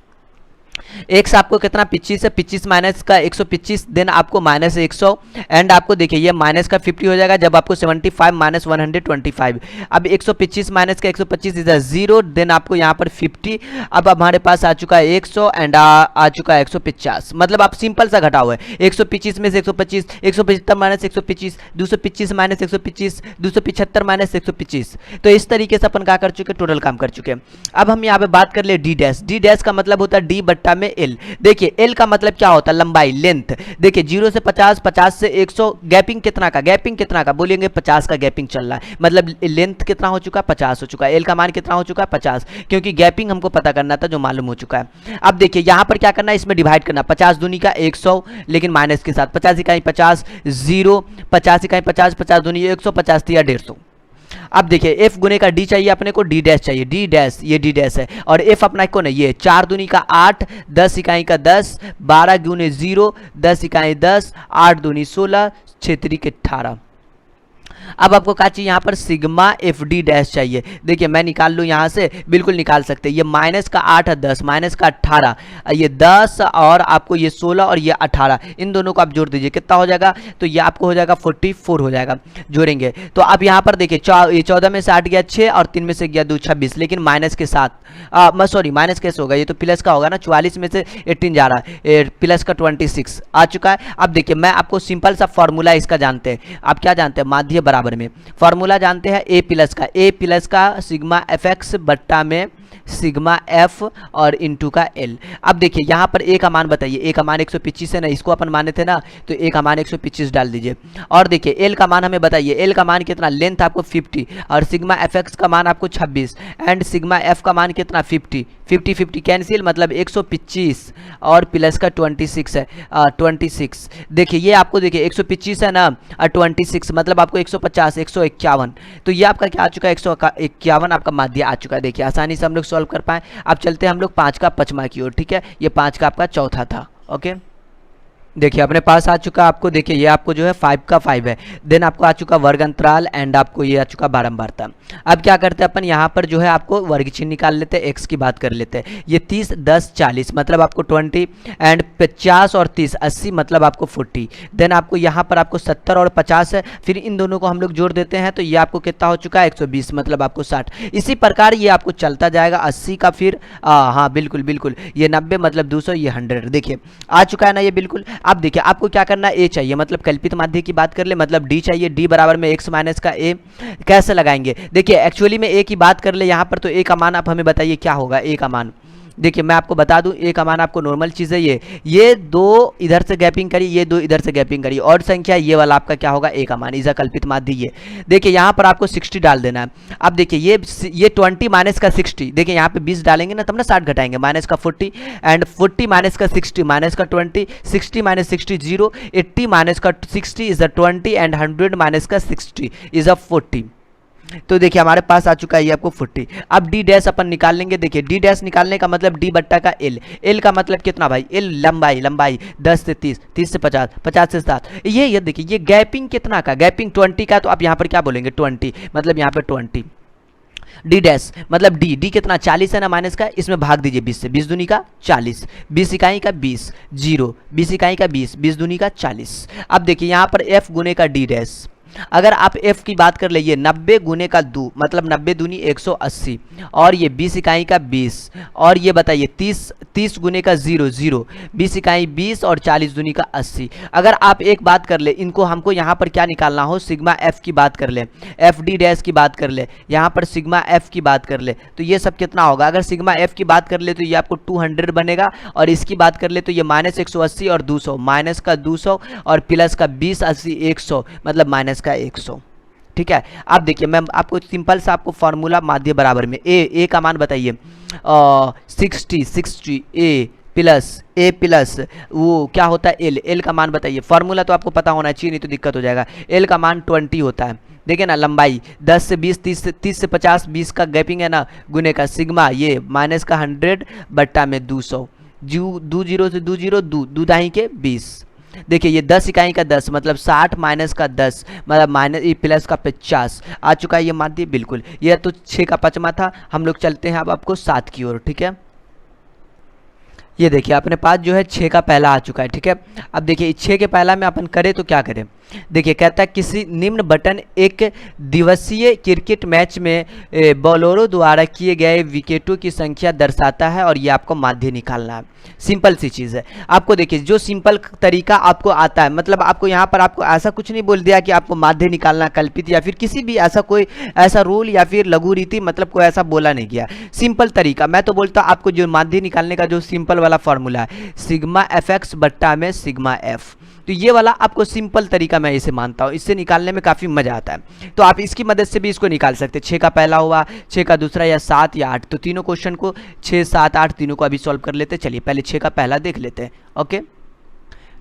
एक्स आपको कितना 25 है, 25 माइनस का 125, देन आपको माइनस 100 एंड आपको देखिए ये माइनस का 50 हो जाएगा जब आपको 75 माइनस 125। अब 125 माइनस का 125 इज 0, देन आपको यहाँ पर 50। अब हमारे पास आ चुका है 100 एंड आ चुका है 150। मतलब आप सिंपल सा घटा हुआ है 125 में से 125, 175 माइनस 125, 225 माइनस 125, 275 माइनस 125। तो इस तरीके से अपन क्या कर चुके, टोटल काम कर चुके हैं। अब हम यहाँ पे बात कर ले डी डैश। डी डैश का मतलब होता है डी बट्टा में एल। देखिए एल का मतलब क्या होता है, लंबाई, लेंथ। देखिए 0 से 50, 50 से 100, गैपिंग कितना का, गैपिंग कितना का बोलेंगे 50 का गैपिंग चल रहा है, मतलब लेंथ कितना हो चुका है 50 हो चुका है। एल का मान कितना हो चुका है 50, क्योंकि गैपिंग हमको पता करना था जो मालूम हो चुका है। अब देखिए यहाँ पर क्या करना है, इसमें डिवाइड करना, 50 दूनी का 100 लेकिन माइनस के साथ, 50 इकाई 50, 0, 50 इकाई 50, 50 दूनी 100, 50 दिया 150। अब देखिए एफ गुने का डी चाहिए अपने को, डी डैश चाहिए, डी डैश, ये डी डैश है और एफ अपना कौन है, ये 4 दूनी का 8, 10 इकाई का 10, 12 गुने 0, 10 इकाई 10, 8 दूनी 16, 6 त्रिक 18। अब आपको क्या चाहिए यहाँ पर, सिग्मा एफ डी डैश चाहिए। देखिए मैं निकाल लूँ यहाँ से, बिल्कुल निकाल सकते हैं। ये माइनस का 8 है 10, माइनस का 18, ये 10 और आपको ये 16 और ये 18, इन दोनों को आप जोड़ दीजिए, कितना हो जाएगा, तो ये आपको हो जाएगा 44 हो जाएगा, जोड़ेंगे। तो अब यहाँ पर देखिए ये 14 में से 8 गया 6 और 3 में से गया 2 26, लेकिन माइनस के साथ, सॉरी माइनस कैसे होगा, ये तो प्लस का होगा ना, 44 में से 18 जा रहा है, प्लस का 26 आ चुका है। अब देखिए मैं आपको सिंपल सा फॉर्मूला इसका जानते हैं, आप क्या जानते हैं, माध्य बराबर में फॉर्मूला जानते हैं ए प्लस का सिग्मा एफ एक्स बट्टा में सिग्मा एफ और इनटू का एल। अब देखिए यहाँ पर ए का मान बताइए, ए का मान 125 है ना, इसको अपन माने थे ना, तो ए का मान 125 डाल दीजिए। और देखिए एल का मान हमें बताइए, एल का मान कितना, लेंथ आपको 50 और सिग्मा एफ एक्स का मान आपको 26 एंड सिग्मा एफ का मान कितना 50, 50 50 कैंसिल, मतलब 125 और प्लस का 26 है, 26। देखिए ये आपको देखिए 125 है ना और 26 मतलब आपको 150, 151, तो ये आपका क्या आ चुका है, 151 आपका माध्य आ चुका है। देखिए आसानी से हम लोग सॉल्व कर पाए। अब चलते हैं हम लोग 5 का पचमा की ओर, ठीक है, ये 5 का आपका चौथा था। ओके देखिए अपने पास आ चुका आपको, देखिए ये आपको जो है 5 का 5 है, देन आपको आ चुका वर्ग अंतराल एंड आपको ये आ चुका बारंबारता। अब क्या करते हैं अपन यहाँ पर जो है आपको वर्ग चिन्ह निकाल लेते हैं, एक्स की बात कर लेते हैं। ये 30 10 40 मतलब आपको 20 एंड 50 और 30 80 मतलब आपको 40, देन आपको यहाँ पर आपको 70 और 50 है, फिर इन दोनों को हम लोग जोड़ देते हैं तो ये आपको कितना हो चुका है 120 मतलब आपको 60। इसी प्रकार ये आपको चलता जाएगा 80 का, फिर हाँ बिल्कुल बिल्कुल ये 90 मतलब 200, ये 100। देखिए आ चुका है ना ये बिल्कुल। अब देखिए आपको क्या करना है, ए चाहिए, मतलब कल्पित माध्य की बात कर ले, मतलब डी चाहिए, डी बराबर में एक्स माइनस का ए। कैसे लगाएंगे, देखिए एक्चुअली में ए की बात कर ले यहाँ पर, तो ए का मान आप हमें बताइए क्या होगा। ए का मान देखिए मैं आपको बता दूं, ए का मान आपको नॉर्मल चीज़ है, ये 2 इधर से गैपिंग करिए, ये 2 इधर से गैपिंग करिए, और संख्या ये वाला आपका क्या होगा, ए का मान, इज अ कल्पित माध्य। ये देखिए यहाँ पर आपको 60 डाल देना है। अब देखिए ये 20 माइनस का 60, देखिए यहाँ पे 20 डालेंगे ना तब ना 60 घटाएंगे, माइनस का 40 एंड 40 माइनस का 60 माइनस का 20, 60 माइनस 60 0, 80 माइनस का 60 इज अ 20 एंड 100 माइनस का 60 इज अ 40। तो देखिए हमारे पास आ चुका है ये आपको 40। अब डी डैश अपन निकाल लेंगे। देखिए डी डैश निकालने का मतलब डी बट्टा का एल, एल का मतलब कितना भाई, एल लंबाई 10 से 30, 30 से 50, 50 से 60। ये देखिए ये गैपिंग कितना का, गैपिंग 20 का, तो आप यहाँ पर क्या बोलेंगे 20, मतलब यहाँ पे 20। डी डैश मतलब डी कितना 40 है ना माइनस का, इसमें भाग दीजिए 20 से, 20 दूनी का 40, 20 इकाई का 20, 0, 20 इकाई का 20, 20 दूनी का 40। अब देखिए यहाँ पर एफ गुने का डी डैश, अगर आप f की बात कर लीजिए 90 गुने का 2 मतलब 90 दूनी 180 और ये 20 इकाई का 20 और ये बताइए 30 गुने का 0 0, 20 इकाई 20 और 40 दूनी का 80। अगर आप एक बात कर ले, इनको हमको यहाँ पर क्या निकालना हो, सिग्मा f की बात कर ले, एफ डी डैश की बात कर ले, यहाँ पर सिग्मा f की बात कर ले, तो ये सब कितना होगा। अगर सिग्मा f की बात कर ले तो ये आपको 200 बनेगा, और इसकी बात कर ले तो ये माइनस 180 और 200, माइनस का 200 और प्लस का 20 80 100 मतलब माइनस का 100। ठीक है, अब देखिए मैं आपको सिंपल सा आपको फॉर्मूला माध्य बराबर में ए का मान बताइए 60 ए प्लस वो क्या होता है एल का मान बताइए। फॉर्मूला तो आपको पता होना चाहिए, नहीं तो दिक्कत हो जाएगा। एल का मान 20 होता है, देखिए ना लंबाई 10 से 20, 30 से 50, 20 का गैपिंग है ना, गुने का सिग्मा ये माइनस का 100 बट्टा में 200, दो जीरो से दो जीरो दो दाही के 20। देखिए ये 10 इकाई का 10 मतलब 60 माइनस का 10 मतलब माइनस प्लस का 50 आ चुका है ये माध्य बिल्कुल। ये तो 6 का 5वां था, हम लोग चलते हैं अब आपको 7 की ओर। ठीक है, ये देखिए अपने पास जो है 6 का पहला आ चुका है, ठीक है। अब देखिए 6 के पहला में अपन करें तो क्या करें, देखिए कहता है किसी निम्न बटन एक दिवसीय क्रिकेट मैच में बॉलरों द्वारा किए गए विकेटों की संख्या दर्शाता है और ये आपको माध्य निकालना है। सिंपल सी चीज़ है। आपको देखिए जो सिंपल तरीका आपको आता है, मतलब आपको यहाँ पर आपको ऐसा कुछ नहीं बोल दिया कि आपको माध्य निकालना कल्पित या फिर किसी भी ऐसा कोई ऐसा रूल या फिर लघु रीति, मतलब कोई ऐसा बोला नहीं गया। सिंपल तरीका मैं तो बोलता हूँ आपको जो माध्य निकालने का जो सिंपल वाला फॉर्मूला है सिग्मा एफ एक्स बट्टा में सिग्मा एफ, तो ये वाला आपको सिंपल तरीका मैं इसे मानता हूँ, इससे निकालने में काफ़ी मज़ा आता है। तो आप इसकी मदद से भी इसको निकाल सकते हैं। 6 का पहला हुआ, 6 का दूसरा, या 7 या 8, तो तीनों क्वेश्चन को 6, 7, 8 तीनों को अभी सॉल्व कर लेते हैं। चलिए पहले 6 का पहला देख लेते हैं। ओके,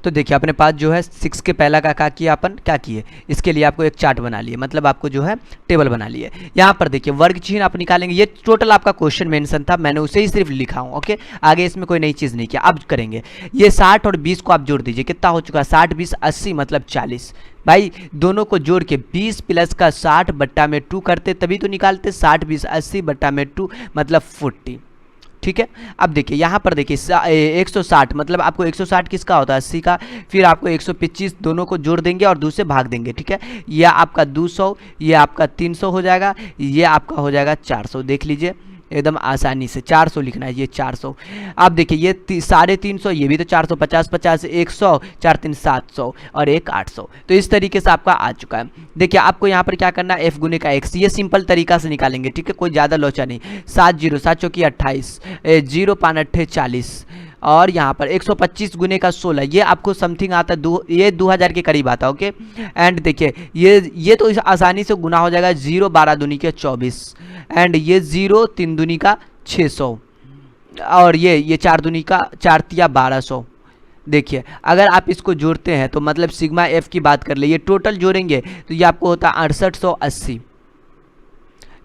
तो देखिए अपने पास जो है 6 के पहला का क्या किया अपन, क्या किए, इसके लिए आपको एक चार्ट बना लिए, मतलब आपको जो है टेबल बना लिए। यहाँ पर देखिए वर्ग चिन्ह आप निकालेंगे, ये टोटल आपका क्वेश्चन मेंशन था, मैंने उसे ही सिर्फ लिखा हूँ। ओके, आगे इसमें कोई नई चीज़ नहीं किया। अब करेंगे ये 60 और 20 को आप जोड़ दीजिए, कितना हो चुका है 60 20 80 मतलब 40। भाई दोनों को जोड़ के 20 प्लस का 60 बट्टा में 2 करते तभी तो निकालते, 60 20 80 बट्टा में 2 मतलब 40, ठीक है। अब देखिए यहाँ पर देखिए 160 मतलब आपको 160 किसका होता है 80 का, फिर आपको 125 दोनों को जोड़ देंगे और 2 से भाग देंगे, ठीक है। ये आपका 200, ये आपका 300 हो जाएगा, ये आपका हो जाएगा 400। देख लीजिए एकदम आसानी से 400 लिखना है, ये 400। अब देखिए ये 350, ये भी तो 400, 50 50 100, 4 3 700 और 1 800। तो इस तरीके से आपका आ चुका है। देखिए आपको यहाँ पर क्या करना है, एफ गुने का एक्स, ये सिंपल तरीका से निकालेंगे, ठीक है, कोई ज़्यादा लोचा नहीं। 7 0 7 चौकी 28, 0 5 8 40 और यहाँ पर 125 गुने का 16, ये आपको समथिंग आता है ये 2000 के करीब आता है। ओके, एंड देखिए ये तो आसानी से गुना हो जाएगा, 0 12 दूनी के 24 एंड ये 0 3 दूनी का 600 और ये 4 दूनी का 4 तिया 1200। देखिए अगर आप इसको जोड़ते हैं तो मतलब सिग्मा एफ की बात कर ले, ये टोटल जोड़ेंगे तो ये आपको होता है 6880,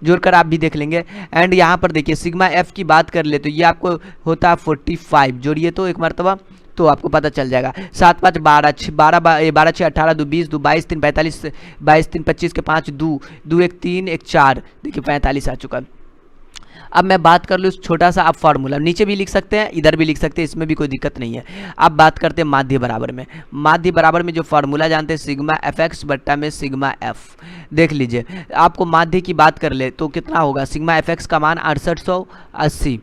जोड़कर आप भी देख लेंगे। एंड यहाँ पर देखिए सिग्मा एफ की बात कर ले तो ये आपको होता है 45, जोड़िए तो एक मरतबा तो आपको पता चल जाएगा। 7 5 12 12 6 18 2 20 2 22 3 45 22 3 25 के 5 2 2 1 3 1 4, देखिए 45 आ चुका है। अब मैं बात कर लूँ छोटा सा आप फार्मूला नीचे भी लिख सकते हैं, इधर भी लिख सकते हैं, इसमें भी कोई दिक्कत नहीं है। अब बात करते हैं माध्य बराबर में। माध्य बराबर में जो फार्मूला जानते हैं सिग्मा एफ एक्स बट्टा में सिग्मा एफ। देख लीजिए आपको माध्य की बात कर ले तो कितना होगा, सिग्मा एफ एक्स का मान 6880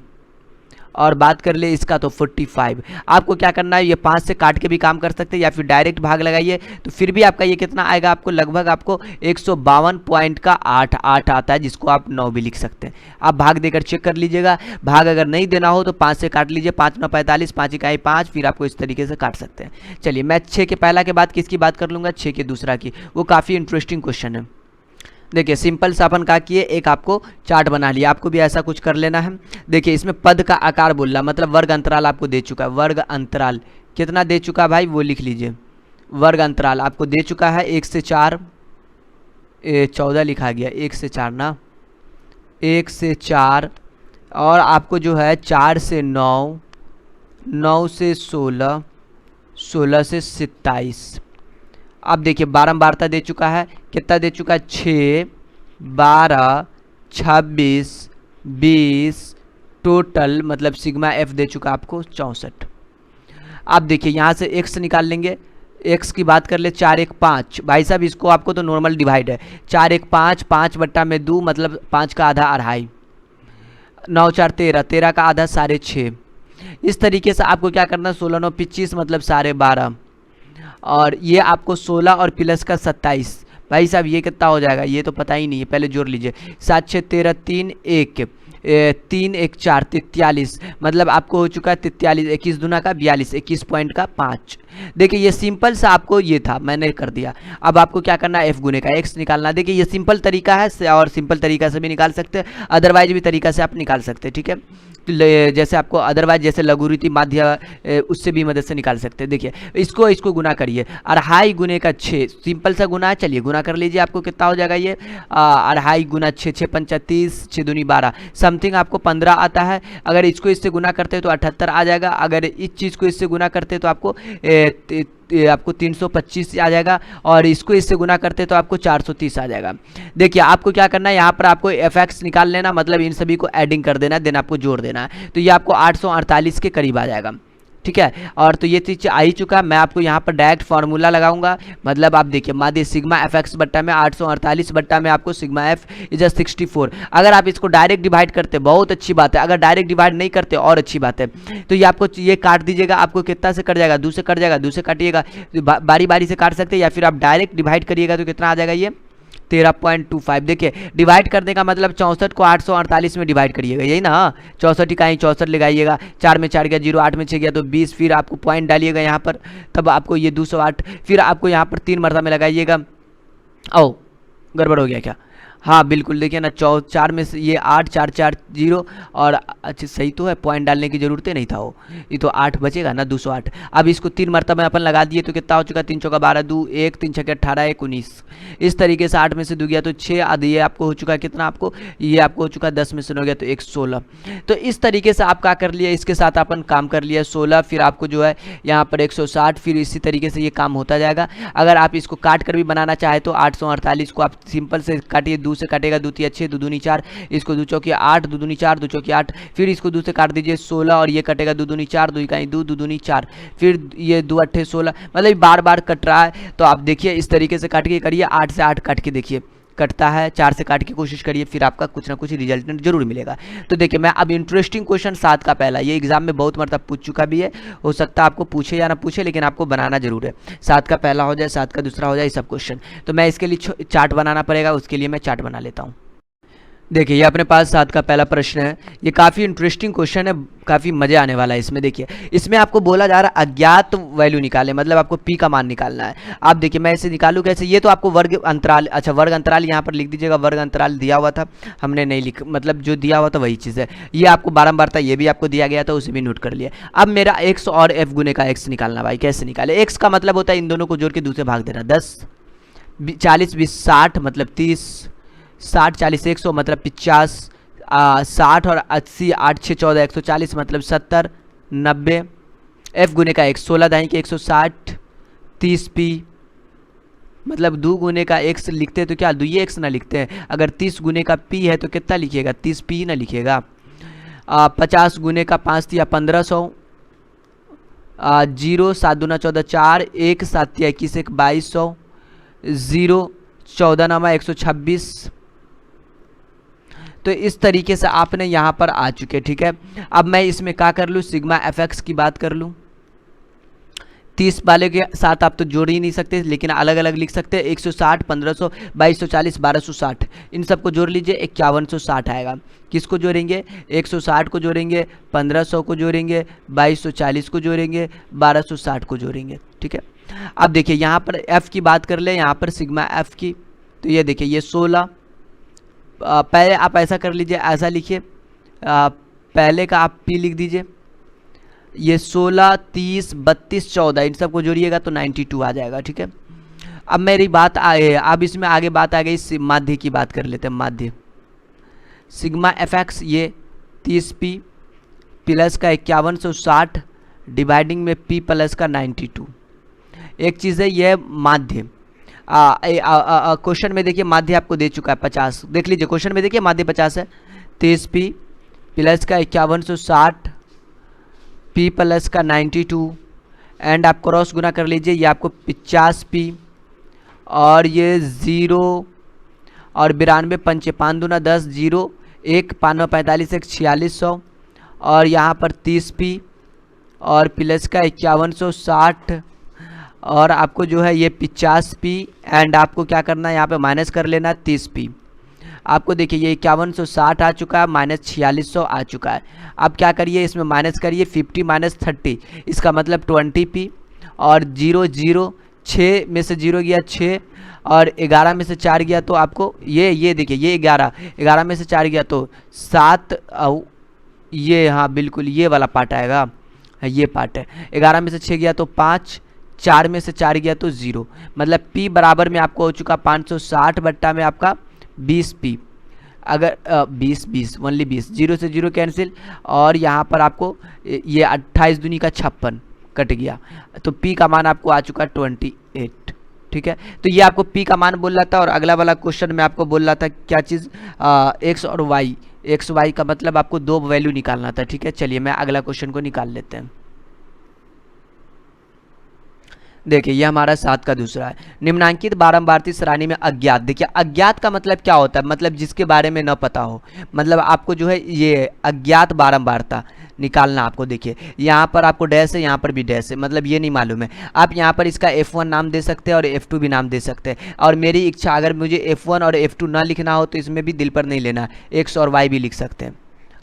और बात कर ले इसका तो 45। आपको क्या करना है, ये 5 से काट के भी काम कर सकते हैं या फिर डायरेक्ट भाग लगाइए तो फिर भी आपका ये कितना आएगा, आपको लगभग आपको 152.8 आता है, जिसको आप 9 भी लिख सकते हैं। आप भाग देकर चेक कर लीजिएगा, भाग अगर नहीं देना हो तो 5 से काट लीजिए, 5 9 45, 5 इकाई 5, फिर आपको इस तरीके से काट सकते हैं। चलिए मैं 6 के पहला के बाद किसकी बात कर लूँगा, 6 के दूसरा की, वो काफ़ी इंटरेस्टिंग क्वेश्चन है। देखिए सिंपल सा अपन का किए, एक आपको चार्ट बना लिया, आपको भी ऐसा कुछ कर लेना है। देखिए इसमें पद का आकार बोल रहा, मतलब वर्ग अंतराल आपको दे चुका है। वर्ग अंतराल कितना दे चुका है भाई, वो लिख लीजिए। वर्ग अंतराल आपको दे चुका है 1 से 4, 14 लिखा गया, 1 से 4 ना, 1 से 4 और आपको जो है 4 से 9, 9 से 16, 16 से 27। अब देखिए बारंबारता दे चुका है, कितना दे चुका है 6 12 26 20, टोटल मतलब सिग्मा एफ दे चुका आपको 64। अब देखिए यहाँ से एक्स निकाल लेंगे, एक्स की बात कर ले 4 1 5, भाई साहब इसको आपको तो नॉर्मल डिवाइड है, 4 1 5, 5 बट्टा में 2 मतलब 5 का आधा 2.5, 9 4 13, 13 का आधा 6.5। इस तरीके से आपको क्या करना, 16 9 25 मतलब 12.5 और ये आपको 16 और प्लस का 27। भाई साहब ये कितना हो जाएगा, ये तो पता ही नहीं है, पहले जोड़ लीजिए। 7 6 13 3 1 3 1 4 43, मतलब आपको हो चुका है 43, 21 दूना का 42, 21 पॉइंट का 5। देखिए ये सिंपल सा आपको ये था, मैंने कर दिया। अब आपको क्या करना है, एफ गुने का एक्स निकालना। देखिए ये सिंपल तरीका है और सिंपल तरीका से भी निकाल सकते हैं, अदरवाइज भी तरीका से आप निकाल सकते हैं, ठीक है। जैसे आपको अदरवाइज जैसे लघुरीति माध्य उससे भी मदद से निकाल सकते हैं। देखिए इसको गुना करिए, 2.5 गुने का 6, सिंपल सा गुना है, चलिए गुना कर लीजिए, आपको कितना हो जाएगा ये 2.5 गुना 6 6 5 30, 6 दूनी 12, समथिंग आपको 15 आता है। अगर इसको इससे गुना करते हैं तो 78 आ जाएगा, अगर इस चीज़ को इससे गुना करते हैं तो आपको आपको 325 आ जाएगा, और इसको इससे गुना करते तो आपको 430 आ जाएगा। देखिए आपको क्या करना है, यहाँ पर आपको fx निकाल लेना, मतलब इन सभी को एडिंग कर देना है, देन आपको जोड़ देना है, तो ये आपको 848 के करीब आ जाएगा। ठीक है, और तो ये चीज़ आ ही चुका। मैं आपको यहाँ पर डायरेक्ट फार्मूला लगाऊंगा, मतलब आप देखिए माध्य सिग्मा एफ एक्स बट्टा में 848 बट्टा में आपको सिग्मा एफ इज 64। अगर आप इसको डायरेक्ट डिवाइड करते बहुत अच्छी बात है, अगर डायरेक्ट डिवाइड नहीं करते और अच्छी बात है। तो ये आपको ये काट दीजिएगा, आपको कितना से कट जाएगा, 2 से कट जाएगा, 2 से काटिएगा, बारी बारी से काट सकते हैं, या फिर आप डायरेक्ट डिवाइड करिएगा तो कितना आ जाएगा, ये 13.25। देखिए डिवाइड करने का मतलब 64 को 848 में डिवाइड करिएगा, यही ना, 64 इकाई 64 लगाइएगा, 4 में 4 गया 0, 8 में 6 गया तो 20, फिर आपको पॉइंट डालिएगा यहाँ पर, तब आपको ये 208, फिर आपको यहाँ पर 3 मरतबा में लगाइएगा। ओ गड़बड़ हो गया क्या, हाँ बिल्कुल, देखिए ना 4 में से ये 8 4 4 0, और अच्छा सही तो है, पॉइंट डालने की जरूरत नहीं था, वो ये तो 8 बचेगा ना, 208। अब इसको 3 मरतबा अपन लगा दिए तो कितना हो चुका, 3 चौका 12, 2 1, 3 छक्के 18, 1 19। इस तरीके से 8 में से 2 गया तो 6, आधे ये आपको हो चुका कितना, आपको ये आपको हो चुका 10 में से 9 गया तो 116। तो इस तरीके से आप क्या कर लिया, इसके साथ अपन काम कर लिया 16, फिर आपको जो है यहाँ पर 160, फिर इसी तरीके से ये काम होता जाएगा। अगर आप इसको काट कर भी बनाना चाहे तो 848 को आप सिंपल से काटिए, 2 से काटेगा, 2 3 6, 2 दूनी 4, इसको 2 चौकी 8, 2 दूनी 4, 2 चौकी 8, फिर इसको 2 से काट दीजिए 16, और ये कटेगा 2 दूनी 4, 2 इकाई 2, 2 दूनी 4, फिर ये 2 अट्ठे 16, मतलब बार बार कट रहा है। तो आप देखिए इस तरीके से काट के करिए, 8 से 8 काट के देखिए कटता है, 4 से काट की कोशिश करिए, फिर आपका कुछ ना कुछ रिजल्ट जरूर मिलेगा। तो देखिए मैं अब इंटरेस्टिंग क्वेश्चन 7 का पहला, ये एग्जाम में बहुत मरतब पूछ चुका भी है, हो सकता है आपको पूछे या ना पूछे, लेकिन आपको बनाना जरूर है। 7 का पहला हो जाए, 7 का दूसरा हो जाए, सब क्वेश्चन। तो मैं इसके लिए चार्ट बनाना पड़ेगा, उसके लिए मैं चार्ट बना लेता हूँ। देखिए ये अपने पास 7 का पहला प्रश्न है, ये काफ़ी इंटरेस्टिंग क्वेश्चन है, काफ़ी मज़े आने वाला है इसमें। देखिए इसमें आपको बोला जा रहा है अज्ञात वैल्यू निकाले, मतलब आपको पी का मान निकालना है। आप देखिए मैं इसे निकालूँ कैसे, ये तो आपको वर्ग अंतराल, अच्छा वर्ग अंतराल यहाँ पर लिख दीजिएगा, वर्ग अंतराल दिया हुआ था, हमने नहीं लिख, मतलब जो दिया हुआ था वही चीज़ है, ये आपको बारंबार था, ये भी आपको दिया गया था, उसे भी नोट कर लिया। अब मेरा एक्स और एफ गुने का एक्स निकालना, भाई कैसे निकाले। एक्स का मतलब होता है इन दोनों को जोड़ के दूसरे भाग देना, 10 40 20 60 मतलब 30, 60 40 100 मतलब 50, 60 और 80 8 6 14 140 मतलब 70 90। एफ गुने का एक्स 16 दाई के 160, 30 पी, मतलब 2 गुने का एक्स लिखते हैं तो क्या 2 एक्स ना लिखते हैं, अगर 30 गुने का पी है तो कितना लिखिएगा, 30 पी ना लिखिएगा। 50 गुने का 5 या 1500, 0 7 दूना 14 4, 1 7 21 1 2200, 0 14 नामा 126। तो इस तरीके से आपने यहाँ पर आ चुके, ठीक है। अब मैं इसमें क्या कर लूँ, सिग्मा एफ एक्स की बात कर लूँ। 30 वाले के साथ आप तो जोड़ ही नहीं सकते, लेकिन अलग अलग लिख सकते हैं, 160 1500 2240 1260, इन सबको जोड़ लीजिए 5160 आएगा। किसको जोड़ेंगे, 160 को जोड़ेंगे, 1500 को जोड़ेंगे, 2240 को जोड़ेंगे, 1260 को जोड़ेंगे, ठीक है। अब देखिए यहाँ पर f की बात कर ले, यहाँ पर सिग्मा f की, तो ये देखिए ये 16, पहले आप ऐसा कर लीजिए, ऐसा लिखिए, पहले का आप p लिख दीजिए, ये 16 30 32 14, इन सबको जोड़िएगा तो 92 आ जाएगा, ठीक है। अब मेरी बात अब इसमें आगे बात आ गई माध्य की, बात कर लेते हैं माध्य। सिग्मा एफ एक्स ये 30 पी प्लस का 5160 डिवाइडिंग में p प्लस का 92। एक चीज़ है ये माध्य, क्वेश्चन में देखिए माध्य आपको दे चुका है 50, देख लीजिए क्वेश्चन में देखिए माध्य 50 है, 30 पी प्लस का 5160 p प्लस का 92, एंड आप क्रॉस गुना कर लीजिए, ये आपको 50 पी और ये 0 और 92 पंचे 5 दूना 10 0 1 5 45 1 4600, और यहाँ पर 30 पी और प्लस का 5160, और आपको जो है ये 50 पी, एंड आपको क्या करना है यहाँ पे माइनस कर लेना 30 पी। आपको देखिए ये 5160 आ चुका है, माइनस 4600 आ चुका है। अब क्या करिए, इसमें माइनस करिए 50 माइनस 30, इसका मतलब 20 पी, और 0 0 6 में से 0 गया 6, और 11 में से 4 गया तो आपको ये देखिए ये 11 में से 4 गया तो 7, ये हाँ बिल्कुल ये वाला पार्ट आएगा, ये पार्ट है। 11 में से 6 गया तो 5, 4 में से 4 गया तो 0, मतलब p बराबर में आपको हो चुका 560 बट्टा में आपका 20 पी, अगर 20 ओनली 20, 0 से 0 कैंसिल, और यहाँ पर आपको ये 28 दूनी का 56, कट गया, तो P का मान आपको आ चुका 28। ठीक है, तो ये आपको P का मान बोल रहा था, और अगला वाला क्वेश्चन में आपको बोल रहा था क्या चीज़, एक्स और वाई। एक्स वाई का मतलब आपको दो वैल्यू निकालना था। ठीक है, चलिए मैं अगला क्वेश्चन को निकाल लेते हैं। देखिए ये हमारा 7 का दूसरा है। निम्नांकित बारंबारती सरणी में अज्ञात। देखिए अज्ञात का मतलब क्या होता है, मतलब जिसके बारे में न पता हो, मतलब आपको जो है ये अज्ञात बारंबारता निकालना आपको। देखिए यहाँ पर आपको डैश है, यहाँ पर भी डैश है, मतलब ये नहीं मालूम है। आप यहाँ पर इसका F1 नाम दे सकते हैं और F2 भी नाम दे सकते हैं, और मेरी इच्छा अगर मुझे F1 और F2 ना लिखना हो तो इसमें भी दिल पर नहीं लेना, X और Y भी लिख सकते हैं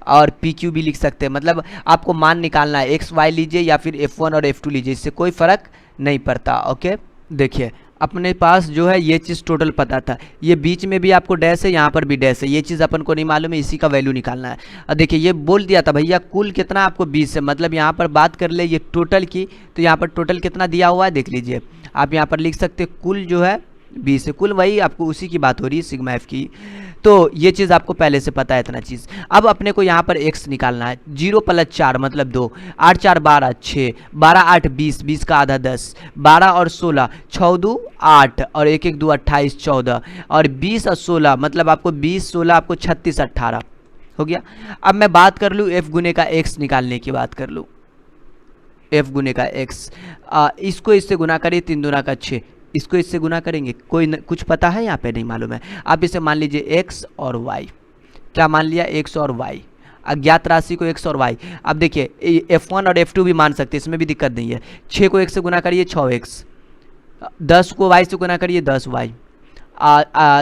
और PQ भी लिख सकते हैं। मतलब आपको मान निकालना है, X Y लीजिए या फिर F1 और F2 लीजिए, इससे कोई फ़र्क नहीं पड़ता। ओके, देखिए अपने पास जो है ये चीज़ टोटल पता था, ये बीच में भी आपको डैश है, यहाँ पर भी डैश है, ये चीज़ अपन को नहीं मालूम है, इसी का वैल्यू निकालना है। और देखिए ये बोल दिया था भैया कुल कितना आपको 20 है, मतलब यहाँ पर बात कर ले ये टोटल की, तो यहाँ पर टोटल कितना दिया हुआ है देख लीजिए। आप यहाँ पर लिख सकते कुल जो है 20 है, कुल वही आपको उसी की बात हो रही है सिग्मा एफ की। तो ये चीज़ आपको पहले से पता है इतना चीज़। अब अपने को यहाँ पर x निकालना है, 0 + 4 मतलब 2, 8 × 4 = 12, 6, 12 × 8 = 20, 20 का आधा 10, 12 और 16, 6 × 2 = 8 और 1 × 2 = 28, 14 और 20 और 16 मतलब आपको 20 16 आपको 36 18 हो गया। अब मैं बात कर लूँ f गुने का x निकालने की बात कर लूँ, f गुने का x, इसको इससे गुना करिए, 3 दूना का 6, इसको इससे गुना करेंगे, कुछ पता है यहाँ पे नहीं मालूम है। आप इसे मान लीजिए x और y, क्या मान लिया x और y, अज्ञात राशि को x और y। अब देखिए f1 और f2 भी मान सकते हैं, इसमें भी दिक्कत नहीं है। 6 को x से गुना करिए 6x, 10 को y से गुना करिए 10y,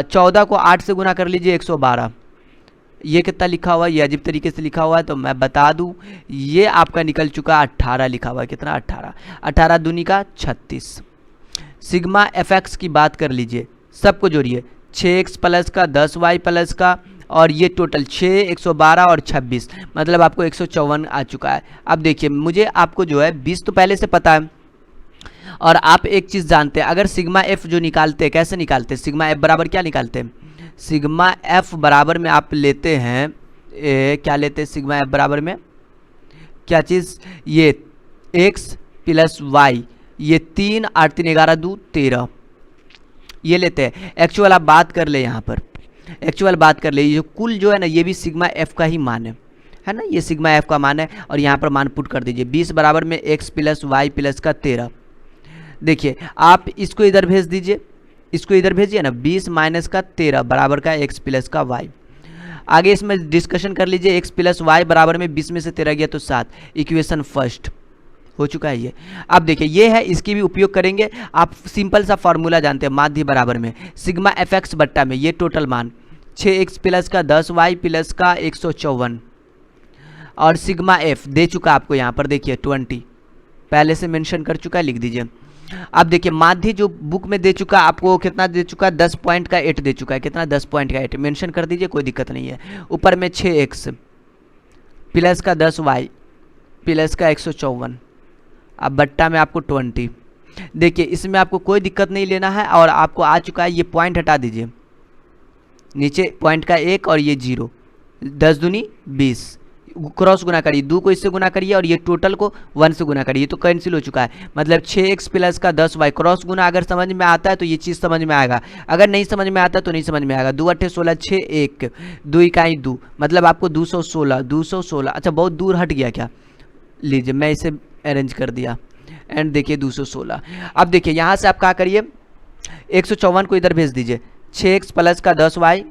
14 को 8 से गुना कर लीजिए 112। ये कितना लिखा हुआ है, ये अजीब तरीके से लिखा हुआ है, तो मैं बता दूं ये आपका निकल चुका 18 लिखा हुआ है। कितना 18, 18 दूनी का 36। सिग्मा एफ एक्स की बात कर लीजिए, सबको जोड़िए, 6x प्लस का 10y प्लस का, और ये टोटल 6, 112 और 26 मतलब आपको 154 आ चुका है। अब देखिए मुझे आपको जो है 20 तो पहले से पता है, और आप एक चीज़ जानते हैं, अगर सिग्मा एफ जो निकालते हैं कैसे निकालते हैं, सिग्मा एफ बराबर क्या निकालते हैं, सिग्मा एफ बराबर में आप लेते हैं क्या लेते हैं, सिग्मा एफ बराबर में क्या चीज़, ये x + y, ये 3 8 3 11 2 13 ये लेते हैं। एक्चुअल आप बात कर ले, यहाँ पर एक्चुअल बात कर ले, ये जो कुल जो है ना ये भी सिग्मा एफ का ही मान है ना, ये सिग्मा एफ का मान है, और यहाँ पर मान पुट कर दीजिए, 20 बराबर में x + y + का 13। देखिए आप इसको इधर भेज दीजिए, इसको इधर भेजिए ना, 20 - का 13 बराबर का x + का y। आगे इसमें डिस्कशन कर लीजिए, x + y बराबर में 20 में से 13 गया तो 7, इक्वेशन फर्स्ट हो चुका है ये। अब देखिए ये है, इसकी भी उपयोग करेंगे। आप सिंपल सा फॉर्मूला जानते हैं, माध्य बराबर में सिग्मा एफ एक्स बट्टा में ये टोटल मान 6x + का 10y + का 154, और सिग्मा एफ दे चुका आपको यहाँ पर देखिए 20 पहले से मेंशन कर चुका है, लिख दीजिए। अब देखिए माध्य जो बुक में दे चुका आपको कितना दे चुका, 10.8 दे चुका है, कितना 10.8 मेंशन कर दीजिए, कोई दिक्कत नहीं है। ऊपर में 6x + का 10y + का 154, अब बट्टा में आपको 20। देखिए इसमें आपको कोई दिक्कत नहीं लेना है, और आपको आ चुका है, ये पॉइंट हटा दीजिए, नीचे पॉइंट का 1 और ये 0, 10 दूनी 20, क्रॉस गुना करिए, 2 को इससे गुना करिए और ये टोटल को 1 से गुना करिए, तो कैंसिल हो चुका है। मतलब 6x + का 10y क्रॉस गुना अगर समझ में आता है तो ये चीज़ समझ में आएगा, अगर नहीं समझ में आता तो नहीं समझ में आएगा। 2 × 8 = 16, 6 1 2 इकाई 2 मतलब आपको 216, 216। अच्छा बहुत दूर हट गया क्या, लीजिए मैं इसे अरेंज कर दिया, एंड देखिए 216। अब देखिए यहाँ से आप क्या करिए, 154 को इधर भेज दीजिए, 6x + का 10y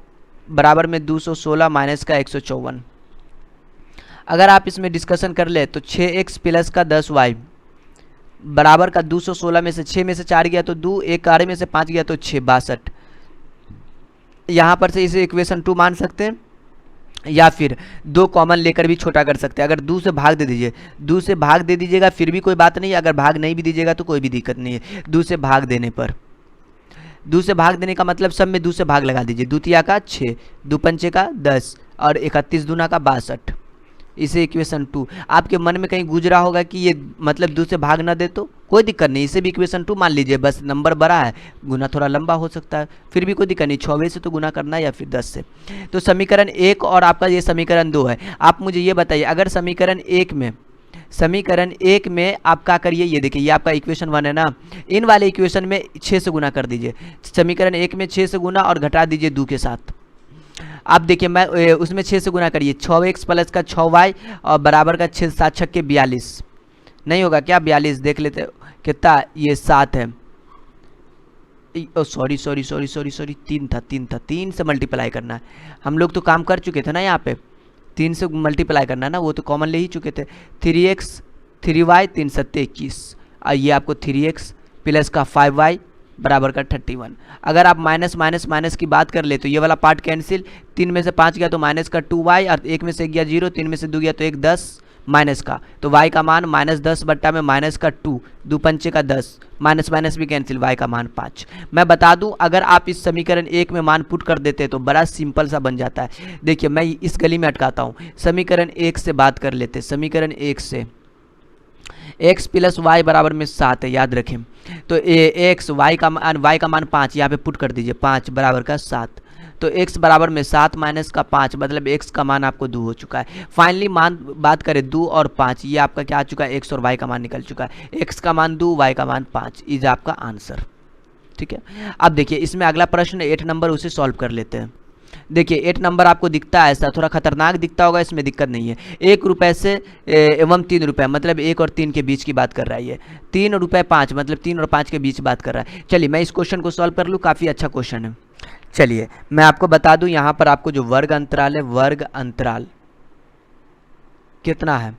बराबर में 216 - का 154। अगर आप इसमें डिस्कशन कर ले तो 6x + का 10y बराबर का 216 में से 6 में से 4 गया तो 2, 1 आड़े में से 5 गया तो 6, 62। यहाँ पर से इसे इक्वेशन 2 मान सकते हैं, या फिर 2 कॉमन लेकर भी छोटा कर सकते हैं। अगर 2 से भाग दे दीजिए, 2 से भाग दे दीजिएगा फिर भी कोई बात नहीं, अगर भाग नहीं भी दीजिएगा तो कोई भी दिक्कत नहीं है। 2 से भाग देने पर, 2 से भाग देने का मतलब सब में 2 से भाग लगा दीजिए, 2 तिया का 6, 2 पंचे का 10 और 31 दूना का 62, इसे इक्वेशन 2। आपके मन में कहीं गुजरा होगा कि ये मतलब 2 से भाग ना दे, तो कोई दिक्कत नहीं, इसे भी इक्वेशन 2 मान लीजिए, बस नंबर बड़ा है, गुना थोड़ा लंबा हो सकता है, फिर भी कोई दिक्कत नहीं, 6 से तो गुना करना है या फिर 10 से। तो समीकरण 1 और आपका ये समीकरण 2 है। आप मुझे ये बताइए, अगर समीकरण 1 में समीकरण 1 में आप क्या करिए, ये देखिए ये आपका इक्वेशन 1 है ना, इन वाले इक्वेशन में 6 से गुना कर दीजिए। समीकरण 1 में 6 से गुना और घटा दीजिए 2 के साथ। आप देखिए मैं उसमें 6 से गुना करिए, 6x प्लस का 6y और बराबर का 6 7 छक्के 42, नहीं होगा क्या 42, देख लेते हो कितना, ये 7 है, sorry sorry sorry sorry sorry 3 था 3 से मल्टीप्लाई करना है। हम लोग तो काम कर चुके थे ना यहाँ पे, 3 से मल्टीप्लाई करना है ना, वो तो कॉमन ले ही चुके थे। 3x 3y 3 7 21, ये आपको 3x प्लस का 5y बराबर का 31। अगर आप माइनस माइनस माइनस की बात कर ले तो ये वाला पार्ट कैंसिल, 3 में से 5 गया तो माइनस का 2y, और 1 में से गया 0, 3 में से 2 गया तो 1 10 माइनस का, तो y का मान -10 बट्टा में माइनस का 2, 2 पंचे का 10, माइनस माइनस भी कैंसिल, y का मान 5। मैं बता दूं अगर आप इस समीकरण 1 में मान पुट कर देते तो बड़ा सिंपल सा बन जाता है। देखिए मैं इस गली में अटकाता हूँ, समीकरण 1 से बात कर लेते, समीकरण 1 से x प्लस वाई बराबर में 7 है, याद रखें। तो x y का मान 5 यहाँ पे पुट कर दीजिए, 5 बराबर का 7, तो x बराबर में 7 माइनस का 5, मतलब x का मान आपको 2 हो चुका है। फाइनली मान बात करें 2 और 5, ये आपका क्या आ चुका है, x और y का मान निकल चुका है। x का मान 2, y का मान 5 इज आपका आंसर। ठीक है, अब देखिए इसमें अगला प्रश्न 8 नंबर, उसे सॉल्व कर लेते हैं। देखिए 8 नंबर आपको दिखता है ऐसा, थोड़ा खतरनाक दिखता होगा, इसमें दिक्कत नहीं है। 1 रुपये से एवं 3 रुपये, मतलब 1 और 3 के बीच की बात कर रहा है ये। 3 रुपये 5, मतलब 3 और 5 के बीच बात कर रहा है। चलिए मैं इस क्वेश्चन को सॉल्व कर लूँ, काफ़ी अच्छा क्वेश्चन है। चलिए मैं आपको बता दूं, यहाँ पर आपको जो वर्ग अंतराल है, वर्ग अंतराल कितना है।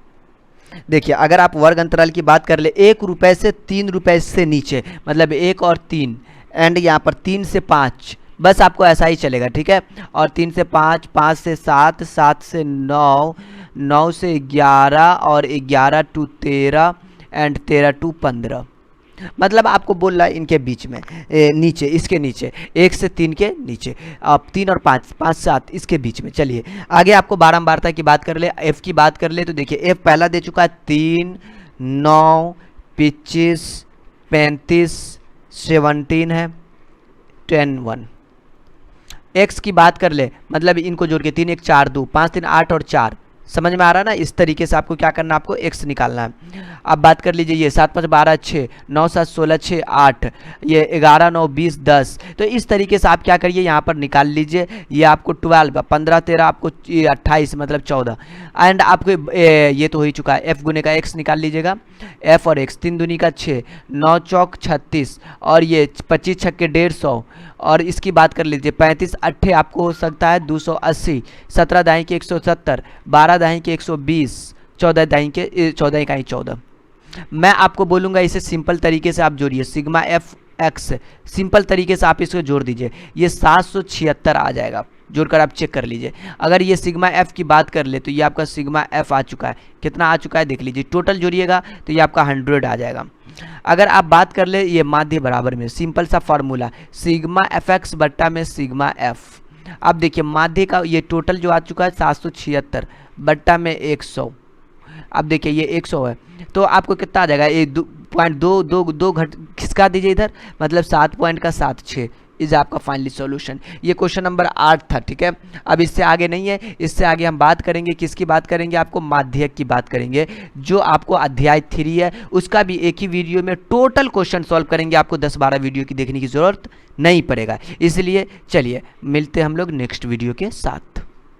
देखिए अगर आप वर्ग अंतराल की बात कर ले, 1 रुपये से 3 रुपये से नीचे, मतलब 1 और 3, एंड यहाँ पर 3 से 5, बस आपको ऐसा ही चलेगा। ठीक है, और 3 से 5, 5 से 7, 7 से 9, 9 से 11 और 11 टू 13 एंड 13 टू 15, मतलब आपको बोल रहा है इनके बीच में, नीचे, इसके नीचे, 1 से 3 के नीचे, अब 3 और 5, 5 7 इसके बीच में। चलिए आगे आपको बारंबारता की बात कर ले, f की बात कर ले, तो देखिए f पहला दे चुका है 3, 9, 25, 35, 17 है, 10 1। x की बात कर ले, मतलब इनको जोड़ के 3 1 4 2 5 3 8 और 4, समझ में आ रहा है ना। इस तरीके से आपको क्या करना है, आपको x निकालना है। अब बात कर लीजिए ये 7 5 12 6, 9 7 16 6 8, ये 11 9 20 10, तो इस तरीके से आप क्या करिए यहाँ पर निकाल लीजिए। ये आपको 12, 15 13 आपको 28, मतलब 14, एंड आपको ये तो हो ही चुका है। f गुने का x निकाल लीजिएगा, f और x, 3 दूनी का 6, 9 चौक 36, और ये 25 छक्के 150, और इसकी बात कर लीजिए 35 अट्ठे आपको हो सकता है 280, 17 दाई के 170, 12 दाई के 120, 14 दाई के 14 इकाई 14। मैं आपको बोलूँगा इसे सिंपल तरीके से आप जोड़िए, सिग्मा एफ एक्स, सिंपल तरीके से आप इसको जोड़ दीजिए, ये 776 आ जाएगा। जोड़कर आप चेक कर लीजिए। अगर ये सिग्मा एफ की बात कर ले तो ये आपका सिग्मा एफ आ चुका है, कितना आ चुका है देख लीजिए, टोटल जोड़िएगा तो ये आपका 100 आ जाएगा। अगर आप बात कर ले ये माध्य बराबर में, सिंपल सा फॉर्मूला, सिग्मा एफ एक्स बट्टा में सिग्मा एफ। अब देखिए माध्य का ये टोटल जो आ चुका है 776 बट्टा में 100, अब देखिए ये 100 है, तो आपको कितना आ जाएगा, ये 2.22 घट खिसका दीजिए इधर, मतलब 7.76 इज आपका फाइनली सॉल्यूशन। ये क्वेश्चन नंबर 8 था। ठीक है, अब इससे आगे नहीं है, इससे आगे हम बात करेंगे, किसकी बात करेंगे, आपको माध्यक की बात करेंगे, जो आपको अध्याय 3 है, उसका भी एक ही वीडियो में टोटल क्वेश्चन सॉल्व करेंगे, आपको 10-12 वीडियो की देखने की जरूरत नहीं पड़ेगा। इसलिए चलिए मिलते हैं हम लोग नेक्स्ट वीडियो के साथ।